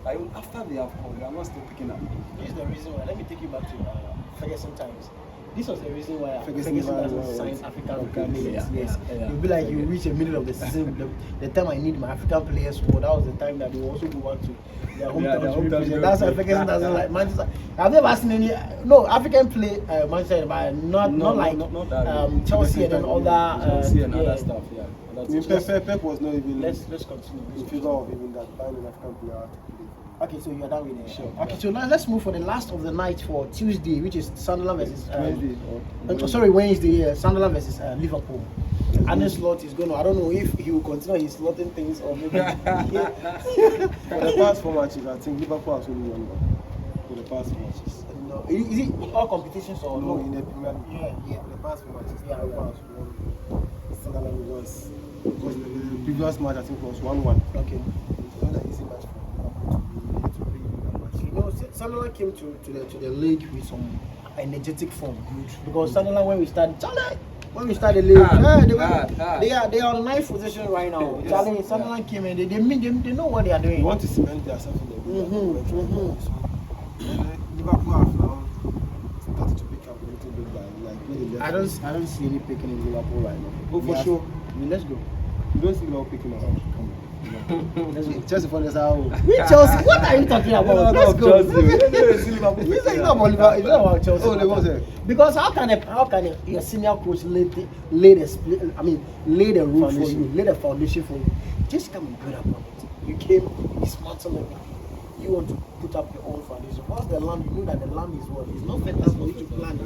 But even after the AFCON, they are not still picking up. This is the reason why. Let me take you back to Ferguson times. This was the reason why Ferguson doesn't sign African players. Yes. You'll be like, you reach the middle of the season, the time I need my African players for, that was the time that they will also go back to their hometown. That's why Ferguson doesn't like Manchester. I've never seen any African play Manchester, but not like Chelsea and other stuff. Pep was not even. Let's continue. In favor of even that buying an African player. Okay, so you are done with it. Sure. Okay, so now let's move for the last of the night for Tuesday, which is Sunderland versus Wednesday. Sunderland versus Liverpool. Arne Slot is going to. I don't know if he will continue his slotting things or maybe. For the past 4 matches, I think Liverpool has only won. For the past 4 matches. No, is it all competitions or no? In the Premier League. Yeah. For the past 4 matches, Liverpool has won. Sunderland was because the previous match I think was 1-1. Okay. It's not an easy match for Liverpool to play that match. Sunderland came to the league with some energetic form. Because Sunderland, when we started, the league, they are on 9th position right now. Yes. Sunderland came in, they know what they are doing. They want to cement themselves in the league. Liverpool have now started to pick up a little bit by I don't see any picking in Liverpool right now. Oh, for sure. I mean, let's go. You don't see Liverpool picking up. Come on. Chelsea for this hour. We Chelsea. What are you talking about? Let's go. It's not about Chelsea. Oh, they was there. Because how can your senior coach lay the root for you, lay the foundation for you? Just come and build up on it. You came, dismantle it. You want to put up your own foundation. Once the land, you know that the land is what? It's not fantastic for you to plan.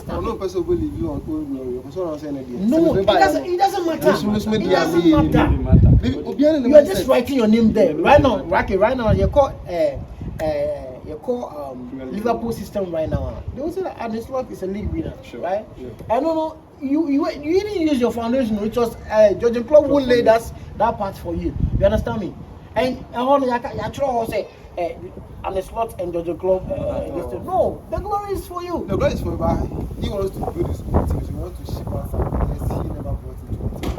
I'm not person who believe you on cold glory. That's what I'm saying again. No, it doesn't matter. You are just writing your name there. Right now, you call Liverpool system right now. They will say that Arne Slot is a league winner, right? Yeah. I don't know. You didn't use your foundation, which was Jurgen Klopp will lay that part for you. You understand me? And I try to say Arne Slot and Jurgen Klopp. No, the glory is for you. The glory is for you, but he wants to build his own team. He wants to ship out some players he never brought into the team.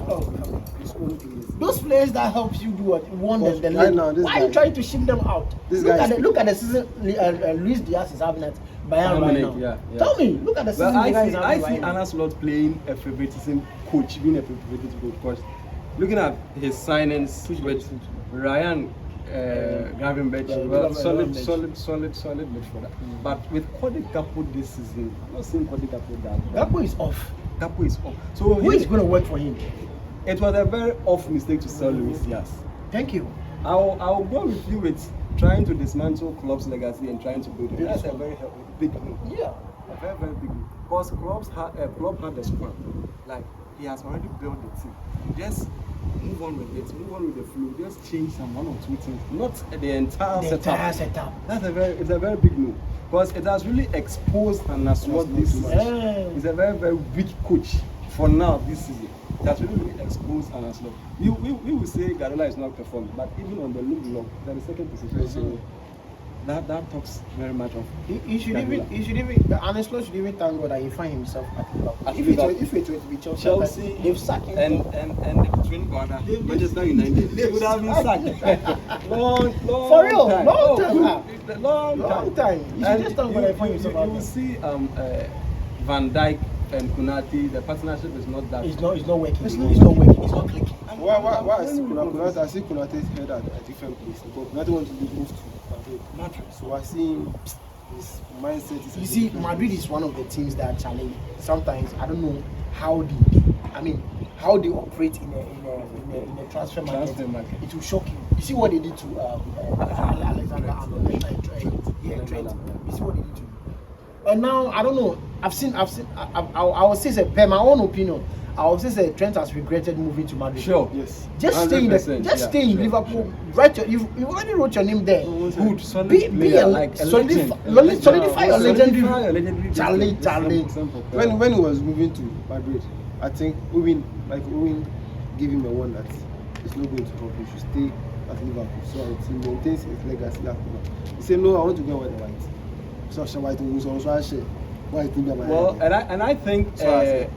His own players. Those players that helps you do what won the league. Right now, why are you trying to ship them out? Look at the season Luis Diaz is having at Bayern right now. Yeah. Tell me, look at the season I see Arne Slot playing a favoritism coach, being a favoritism coach. Because looking at his signings with Ryan Gravenberch, solid midfielder. But with Cody Gakpo this season, I'm not seeing Cody Gakpo that. Gakpo is off. So who is going to work for him? It was a very off mistake to sell Luis Diaz. Thank you. I'll go with you with trying to dismantle Klopp's legacy and trying to build it. That's a very big move. Yeah. A very, very big move. Because Klopp had the squad. Like, he has already built the team. Just move on with it, move on with the flow, just change some one or two things, not the entire setup. It's a very big move. Because it has really exposed Arne Slot this season. He's a very, very weak coach for now this season. That's really exposed Arne Slot. We will say Guardiola is not performing, but even on the league log, they're the second position. So that talks very much of. He should even Arne Slot should even thank God that he find himself at Liverpool. If it would be Chelsea, they've sacked him. And the twin brother, Manchester United, they would have been sacked. long for real, time. Long time. You should just thank God that he find himself. You will see Van Dijk and Konate, the partnership is not that. It's not working. It's not clicking. Why I see Konate? I see Konate's head at a different place. Because Konate wants to move to Madrid. So I see his mindset is. You see, Madrid is one of the teams that challenge. Sometimes I don't know how they operate in a transfer market. It will shock you. You see what they did to Alexander Arnold, Trent. You see what they did to him. And now I don't know. I will say, per my own opinion, I will say Trent has regretted moving to Madrid. Sure. Yes. Just stay in Liverpool. You already wrote your name there. Good. Solidify your legendary talent. When he was moving to Madrid, I think Owen gave him a warning that it's not going to help. He should stay at Liverpool so he maintains his legacy. He said, "No, I want to go with the white." So well, and I think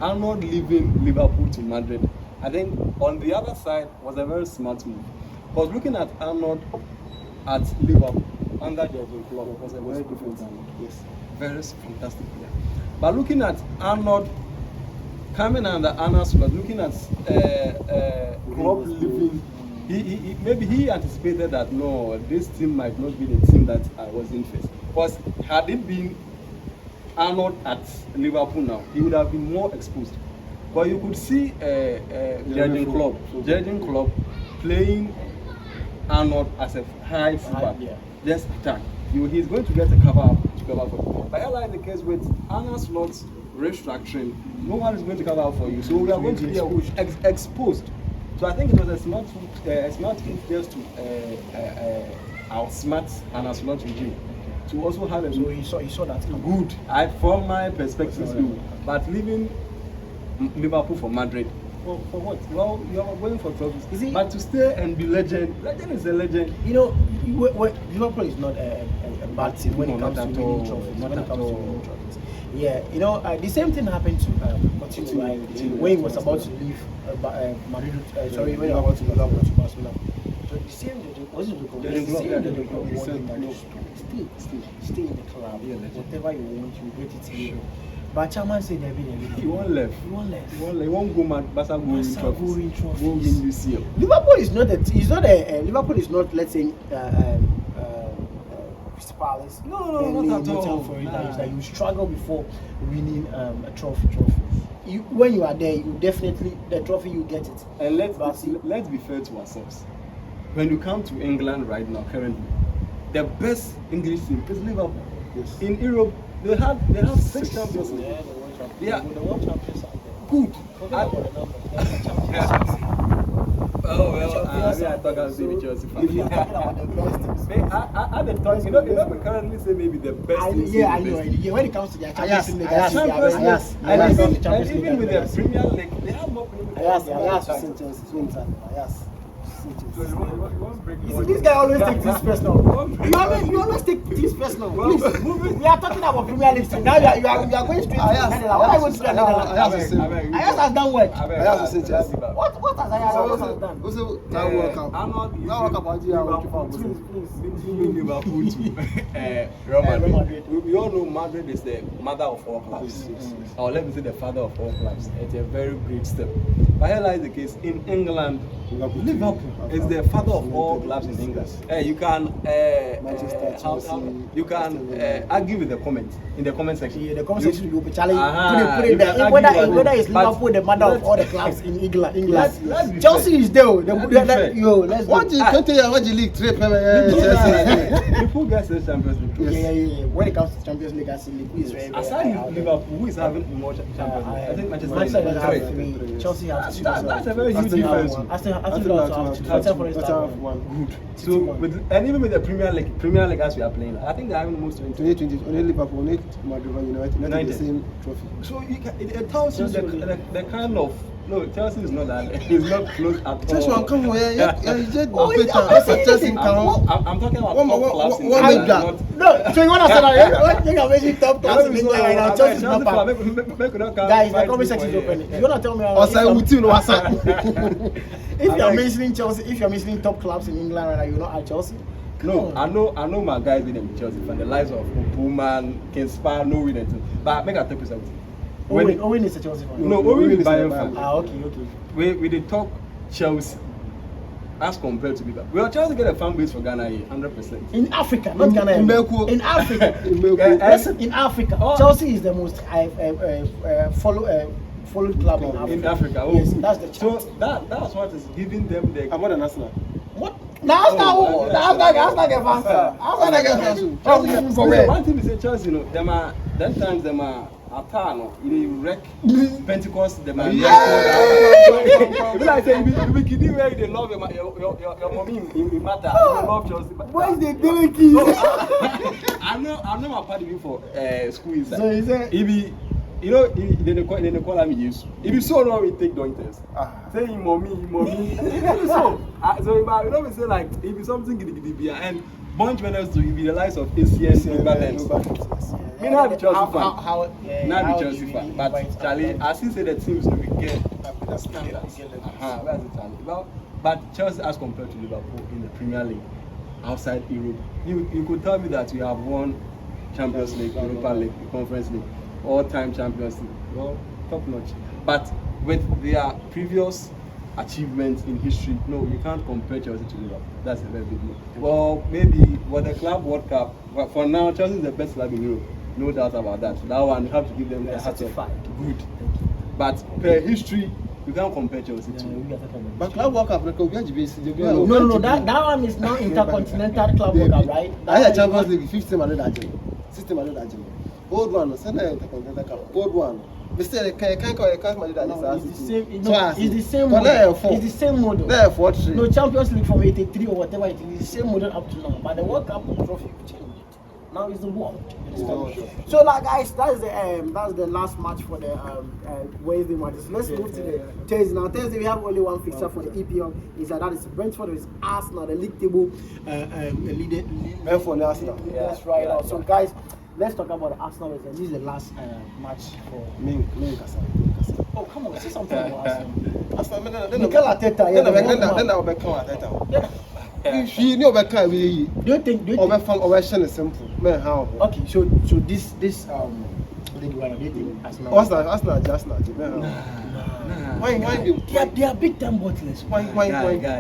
Arnold leaving Liverpool to Madrid, I think on the other side was a very smart move. Because looking at Arnold at Liverpool under Jurgen Klopp was a very different Arnold. Yes, very fantastic player. But looking at Arnold coming under Arne Slot, looking at Klopp leaving, maybe he anticipated that no, this team might not be the team that I was in first. Because had it been Arnold at Liverpool now, he would have been more exposed. But you could see Jurgen Klopp playing Arnold as a high fullback, just attack. He's going to get a cover for you. But like the case with Arne Slot's restructuring, no one is going to cover up for you. So we are going to be exposed. So I think it was a smart move just to outsmart Arne Slot regime. To also have a so you saw that good. From my perspective, but leaving Liverpool for Madrid. For what? Well, you are going for trophies. But to stay and be legend is a legend. You know, Liverpool is not a a bad team when it comes to winning trophies. Yeah, you know, the same thing happened to Coutinho when he was about to leave Madrid. Sorry, when he was about to leave to Barcelona. So the same, was it the club? He said, no, stay in the club. Yeah, whatever you want, you get it here. But Chairman said he won't left. He won't go mad. Barca go win trophies. Liverpool is not Liverpool is not, let's say, Palace. No, not at all. For it, that you struggle before winning a trophy. When you are there, you definitely the trophy you get it. And let's be fair to ourselves. When you come to England right now, currently, the best English team is Liverpool. Yes. In Europe, they have 6 champions. Yeah, the world champions are there. Good. Oh well, I thought I was saying Chelsea. If you're talking about the best teams, at the time, you know, we currently say maybe the best. I know. When it comes to their Champions League, and even with the Premier League, they have more This guy always takes things personal. You always take things personal. Please, we are talking about Premier League. Now you are going straight to Netherlands. What are you going to do in Netherlands? Ayas has done what? Ayas has said Chelsea. What has Ayas done? Also, now World Cup. Now World Cup. Liverpool to Real Madrid. We all know Madrid is the mother of all clubs. Or let me say the father of all clubs. It's a very great step. But here lies the case in England. Liverpool is the father of all clubs in England. You can you can argue with the comments in the comment section. Yeah, the comment section will be challenging. Put it there. Whether it's Liverpool the mother of all the clubs in England. Chelsea is there. Let's what do you league trip? Liverpool gets the Champions League. Yeah. When it comes to Champions League, I see Liverpool is very. Aside Liverpool, who is having more Champions League? I think Manchester United have 3. Chelsea has 2. That's a very huge difference. Good. So and even with the Premier League as we are playing, I think they are having most 2020. Only Liverpool, only Madrid United the same trophy. So it tells you the kind of. No, Chelsea is not that. It's not close at all. Chelsea come here. I'm talking about top clubs in England. No, so you want to say that? You are mentioning top clubs in England right now. Chelsea is not bad. Guys, the comment section is open. You want to tell me? If you are mentioning Chelsea, if you are mentioning top clubs in England right now, you not at Chelsea. No, I know my guys with them Chelsea from the likes of Pullman, Kinspa, no with them. But make a tell you something. Owen is a Chelsea fan. No, Owen is Bayern fan. Okay. We did talk Chelsea as compared to Liverpool. We are trying to get a fan base for Ghana here, 100%. In Africa, not Ghana. In Africa. Listen, in Africa, Chelsea is the most followed club in Africa. Yes, that's the chance. So that's what is giving them the. I'm more than Arsenal. What? That's not a fan. One thing we say Chelsea, you know, them are Atano, you wreck Pentecost, the man. Like saying, we can do where they love your mommy in matter. They love Chelsea. Why is they doing kids? I know my party before school is. So is it? You know, they call me Jesus. If you so long, we take dointers. Saying mommy. So you know, we say like if it's something giddy and bunch winners to be the likes of ACN Nobel. Me not be Chelsea fan. Not be Chelsea fan. But Charlie, as he said, the teams we get standards. Where's it, Charlie? But Chelsea, as compared to Liverpool in the Premier League, outside Europe, you could tell me that you have won Champions League, Europa League, Conference League, all-time Champions League. Well, top notch. But with their previous achievements in history, no, you can't compare Chelsea to Liverpool. That's a very big no. Well, maybe the Club World Cup, but for now, Chelsea is the best club in Europe. No doubt about that. That one, you have to give them a hat off. Good. But per history, you can't compare Chelsea to. But Club World Cup, no, that one is not Intercontinental Club World Cup, right? I had Champions League 15 system. Old one, send the Intercontinental Cup. Old one. But still, can't Madrid it's the same model. It's the same model. No, Champions League from 83 or whatever it is. It's the same model up to now. But the World Cup trophy changed. Now it's the world. So, like guys, that's the last match for the Wednesday matches. Let's move to the Thursday. Now Thursday we have only one fixture for the EPL. That is Brentford vs Arsenal, the league table leader. For the Arsenal. That's right. Now, so guys, let's talk about the Arsenal. This is the last match for. Oh come on, say something about Arsenal. Mikel Arteta. Then I'll become Arteta. If you know about Kai, do you think? Overshan is simple. Man, how? Okay, so this Arsenal. Arsenal just not. Why they are big time bottlers. Why?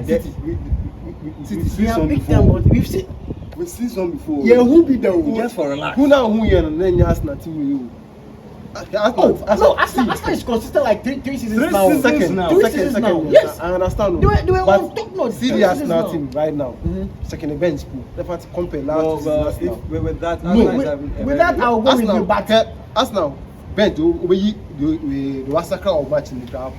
They are big time bottlers. We've seen some before. Yeah, who be there? Just for relax. Who now who and then Arsenal team Arsenal is consistent like three seasons now. Second. Yes, I understand. They were on top notch. See the Arsenal team right now. Second the bench. The fact compare last season. With that, I'll go with you. But Arsenal bench we massacre of match in the crowd.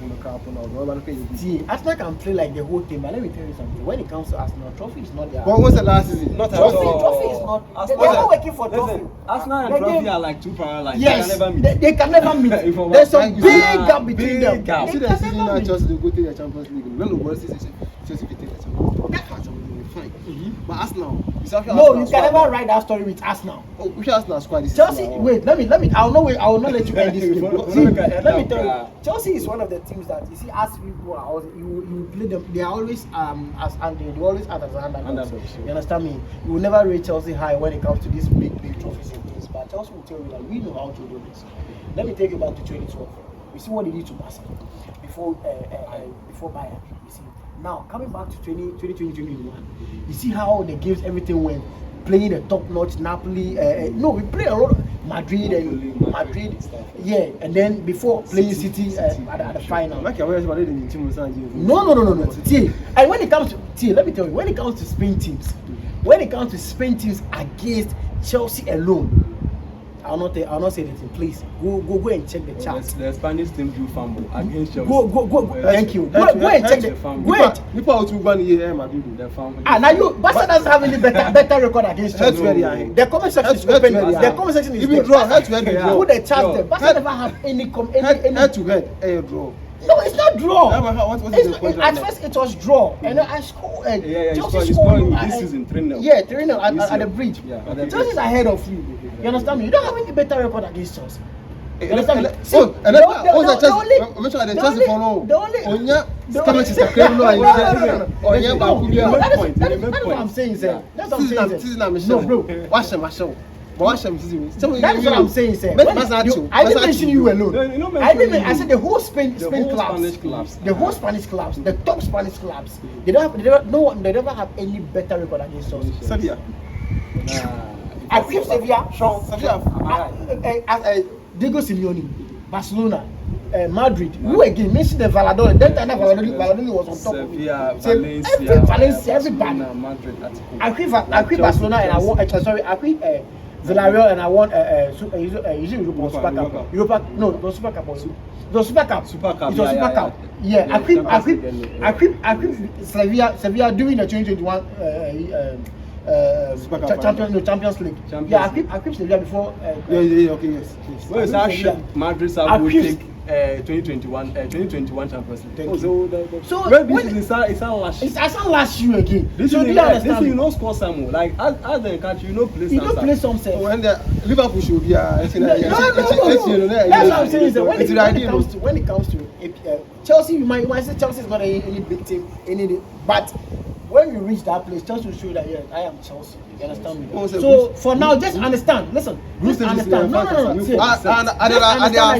See, Arsenal can play like the whole team, but let me tell you something. When it comes to Arsenal, trophy is not there. What was the last season? Not at Trophy all. is not. They are not working for trophy. Arsenal and trophy are like two parallel lines. Yes, They can never meet. they can never meet. There's some big gap between them. Gap. See the season now Chelsea they go to the Champions League. When the world season Chelsea will take the Champions League. Fine. But Arsenal, no, you can never write that story with Arsenal. Oh, which Arsenal squad is Chelsea, wait, let me. I will not let you end this game. See, let me tell you, Chelsea is one of the teams that you see as people are always, you play them. They are always as always act as underdogs. You understand me? You will never rate Chelsea high when it comes to these big trophies and things. But Chelsea will tell you that we know how to do this. Let me take you back to 2012. You see what they did to Barca before Bayern. You see. Now, coming back to 2021, you see how the games, everything went. Playing the top-notch Napoli. No, we play a lot of Madrid. Yeah, and then before playing City at the final. No. See, and when it comes to, let me tell you, when it comes to Spain teams against Chelsea alone, I'll not say anything. Please go and check the chat. The Spanish team do fumble against Chelsea. Go. Thank you. Go and check the. Wait. People out to one year, Madrid. The fumble. Now you, Barca doesn't have any better record against Chelsea. The comment section is open. The comment section is even draw head to head. Put the chat there. Barca never have any head to head. Draw. No, it's not draw. At first it was draw, and then I scored. Chelsea scored this season 3-0. Yeah, 3-0 at the bridge. Yeah, Chelsea's ahead of you. You understand me? You don't have any better record against Chelsea. You understand me? The That's what I'm saying, sir. That's what I'm saying. No, bro. That's what I'm saying, sir. I didn't mention you alone. I said the whole Spain clubs, the whole Spanish clubs, the top Spanish clubs. They never have any better record against Chelsea. Sevilla. I feel Sevilla. Diego Simeone, Barcelona, Madrid. You again mention the Valladolid. That time Valladolid was on top of it. Valencia, everybody. I quit Barcelona and I won. I quit Villarreal and I won. Super Cup. The Super Cup. It was Super Cup. Yeah, I quit Sevilla during the 2021 Champions League. Yeah, I quit Sevilla before. Okay, yes. Well, it's actually Madrid will take 2021 Champions League. So it's last year. It's last year again. This so is you know score some like as the country you know play some. You don't play some set. When the Liverpool should be That's what I'm saying. Is when it comes to Chelsea, you might say Chelsea is not any big team, but when you reach that place, Chelsea will show that I am Chelsea. You understand me? So for now, just understand. Listen, just understand. No. You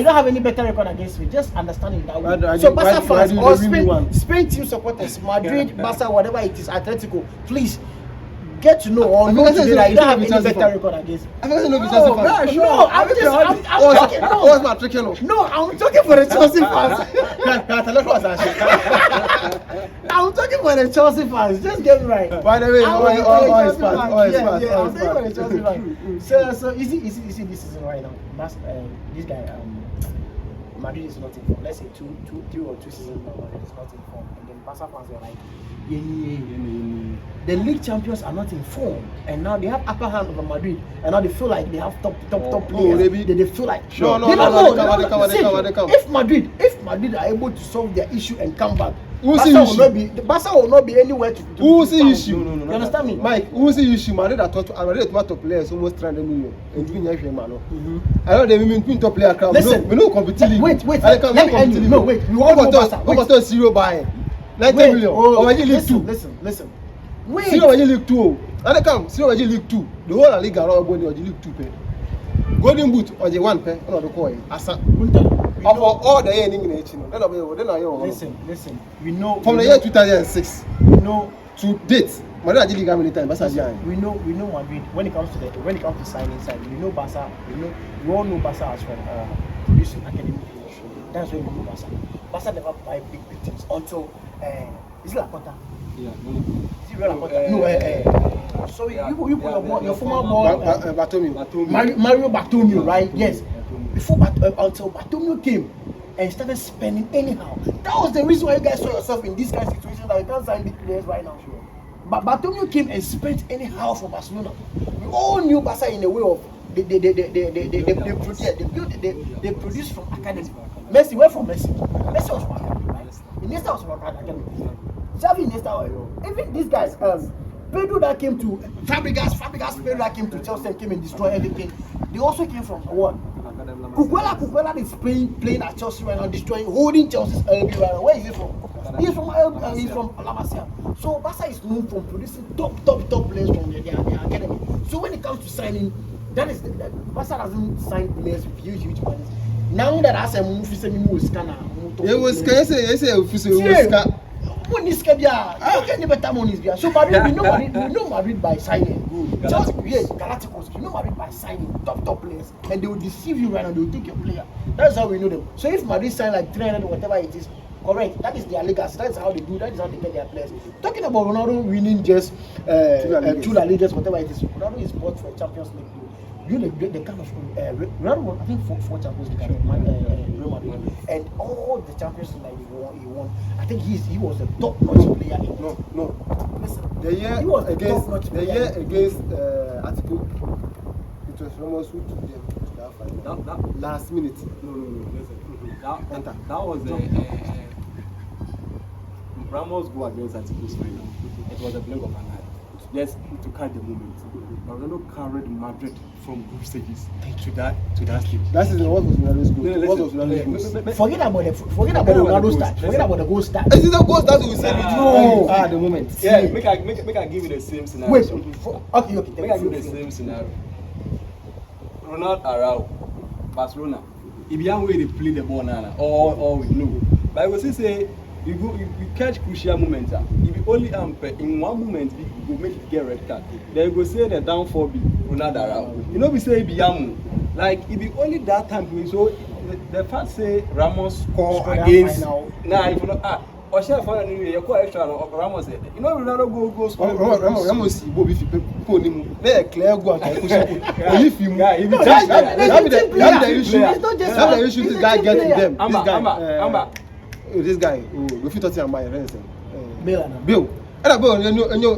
don't have any better record against me. Just understand it that way. So Barca fans or Spain team supporters, Madrid, Barca, whatever it is, Atletico, please get to know or know today that you don't have any better record against. I'm talking for the Chelsea fans. I'm talking for the Chelsea fans. Just get me right. By the way, I'm talking for the Chelsea fans. So you see this season right now. This guy Madrid is not in form. Let's say 3 or 2 seasons now, Madrid is not in form, and then Barca fans are like, the league champions are not in form, and now they have upper hand over Madrid, and now they feel like they have top players. They feel like If Madrid are able to solve their issue and come back, Barca will not be anywhere to who's the issue? You understand me, Mike? Who's the issue? Madrid are top players almost 300 million, and doing everything, man. I know they mean top player crowd. Listen, we know competing. Wait. Let me end you. No, wait. We all know Barca. What about zero buy? 90 million. Listen. Wait. Zero League 2. And they come. Zero League 2. The whole league are all going to League 2 pay. Golden boot or the 1 pay. No, the coin. Asa. For all the year in English, Listen. We know from the year 2006. We know to date. Madrid did how many times? We know Madrid when it comes to signing side. We know Barca. We all know Barca as from producing academic players. That's why we know Barca. Barca never buy big teams until is it Laporta? Yeah. Is it real Laporta? No. So you put your former ball Mario Bartomeu, right? Yes. Before until Bartomeu came and started spending anyhow. That was the reason why you guys saw yourself in this kind of situation that you can't sign big players right now. Sure. But Bartomeu came and spent anyhow for Barcelona. We all knew Barca in a way of they produce from academy. Messi, where from Messi? Messi was from academy, right? Iniesta was from academy. Xavi, Iniesta, even these guys, Pedro that came to Fabregas, Pedro that came to Chelsea and came and destroyed everything. They also came from what? Cucurella is playing at Chelsea right now, destroying, holding Chelsea's LB right now. Where is he from? He's from La Masia. So Barca is known for producing top players from their academy. So when it comes to signing, Barca doesn't sign players with huge money. Now that I say move scanner. It was scanner. Money is any better money. So Madrid, we know Madrid by signing. Just Galacticos, we know Madrid by signing top players, and they will deceive you right now. They will take your player. That's how we know them. So if Madrid sign like 300 or whatever it is, correct. That is their legacy. That's how they do. That is how they get their players. Talking about Ronaldo winning just 2 La Ligas, whatever it is. Ronaldo is bought for a Champions League. You know the kind of Ronaldo, I think 4 Champions League, Real Madrid, and all the Champions League that he won. I think he was a top-notch player. No. Listen, the year he was against Atletico, it was Ramos who took them to that final. Last minute. No. Listen. That was Ramos go against Atletico's final. It was a blink of an eye. Yes, to catch the moment. Ronaldo carried Madrid from group stages to that stage. That is what was Ronaldo's goal. Forget about Ronaldo's start. Forget about the goal start. Is it the goal that we said at the moment? Yeah, make I give you the same scenario. Wait, okay. Make I give you the same scenario. Ronaldo Arau, Barcelona. If you have way they play the ball now, or we know. But I will say you catch crucial moments. If you only in one moment you go make it get red card. Then you go say the downfall be Ronaldo Arau. You know we say Biamu. Like if you only that time so the fact say Ramos score against now if you know or share for you call extra Ramos you know Ronaldo go score Ramos go be people him there clear go and if you if you that issue this guy get to them Amba this guy we fit talk about Bill. And Bill,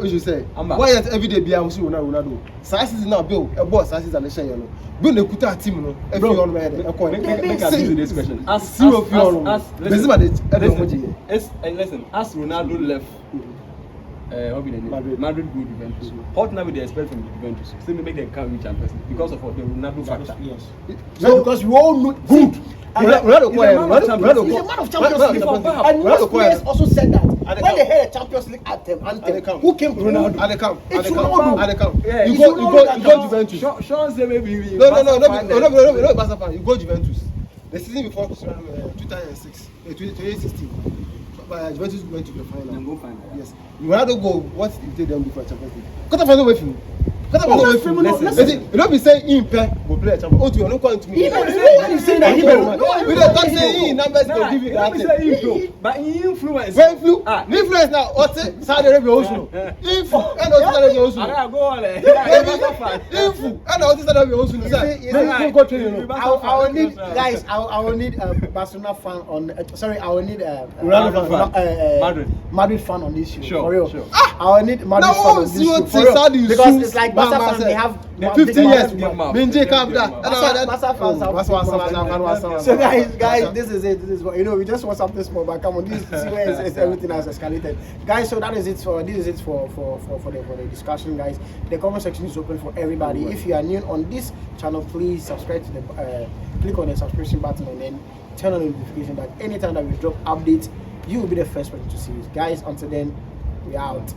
you say, why not every day be able to Ronaldo? Size is now Bill, a boss, size is a nation, you know. Bill, the Kuta team, every on my head, a coin. Make a this question. As zero of your listen, as Ronaldo left Madrid good Juventus. What now they expect from the Juventus? Still make them come reach Champions League because of the Ronaldo factor. Yes. So because we all know good. Ronaldo is a man of Champions League. And most players also said that when they heard a Champions League anthem, who came to Ronaldo? At the camp. Yeah, you go Juventus. Sean say maybe no, Barca fan. You go Juventus. The season before 2016. But Juventus went to the final. Go final. Yes. Ronaldo go. What if they don't go for a Champions League? Quarter final way from. You don't be saying him pay go play champion. Oh, you no call to me. You saying that he we don't talk say him numbers go give you that thing. But influence. Influence now. What Saudi Arabia also. Info and Saudi Arabia also. I go on. Info and Saudi Arabia also. Say go training. I will need guys. I will need a Barcelona fan on. Sorry, I will need a Madrid fan on this show. Sure, for real. sure. I will need Madrid fan on this show. For real. Because it's like Barca fans, they have 50 years. Minje calm down. Barca fans have. So guys, this is it. This is what we just want something small, but come on, this see where everything has escalated, guys. So that is it for the discussion, guys. The comment section is open for everybody. If you are new on this channel, please subscribe to the click on the subscription button and then turn on the notification that anytime that we drop updates, you will be the first person to see it, guys. Until then, we are out.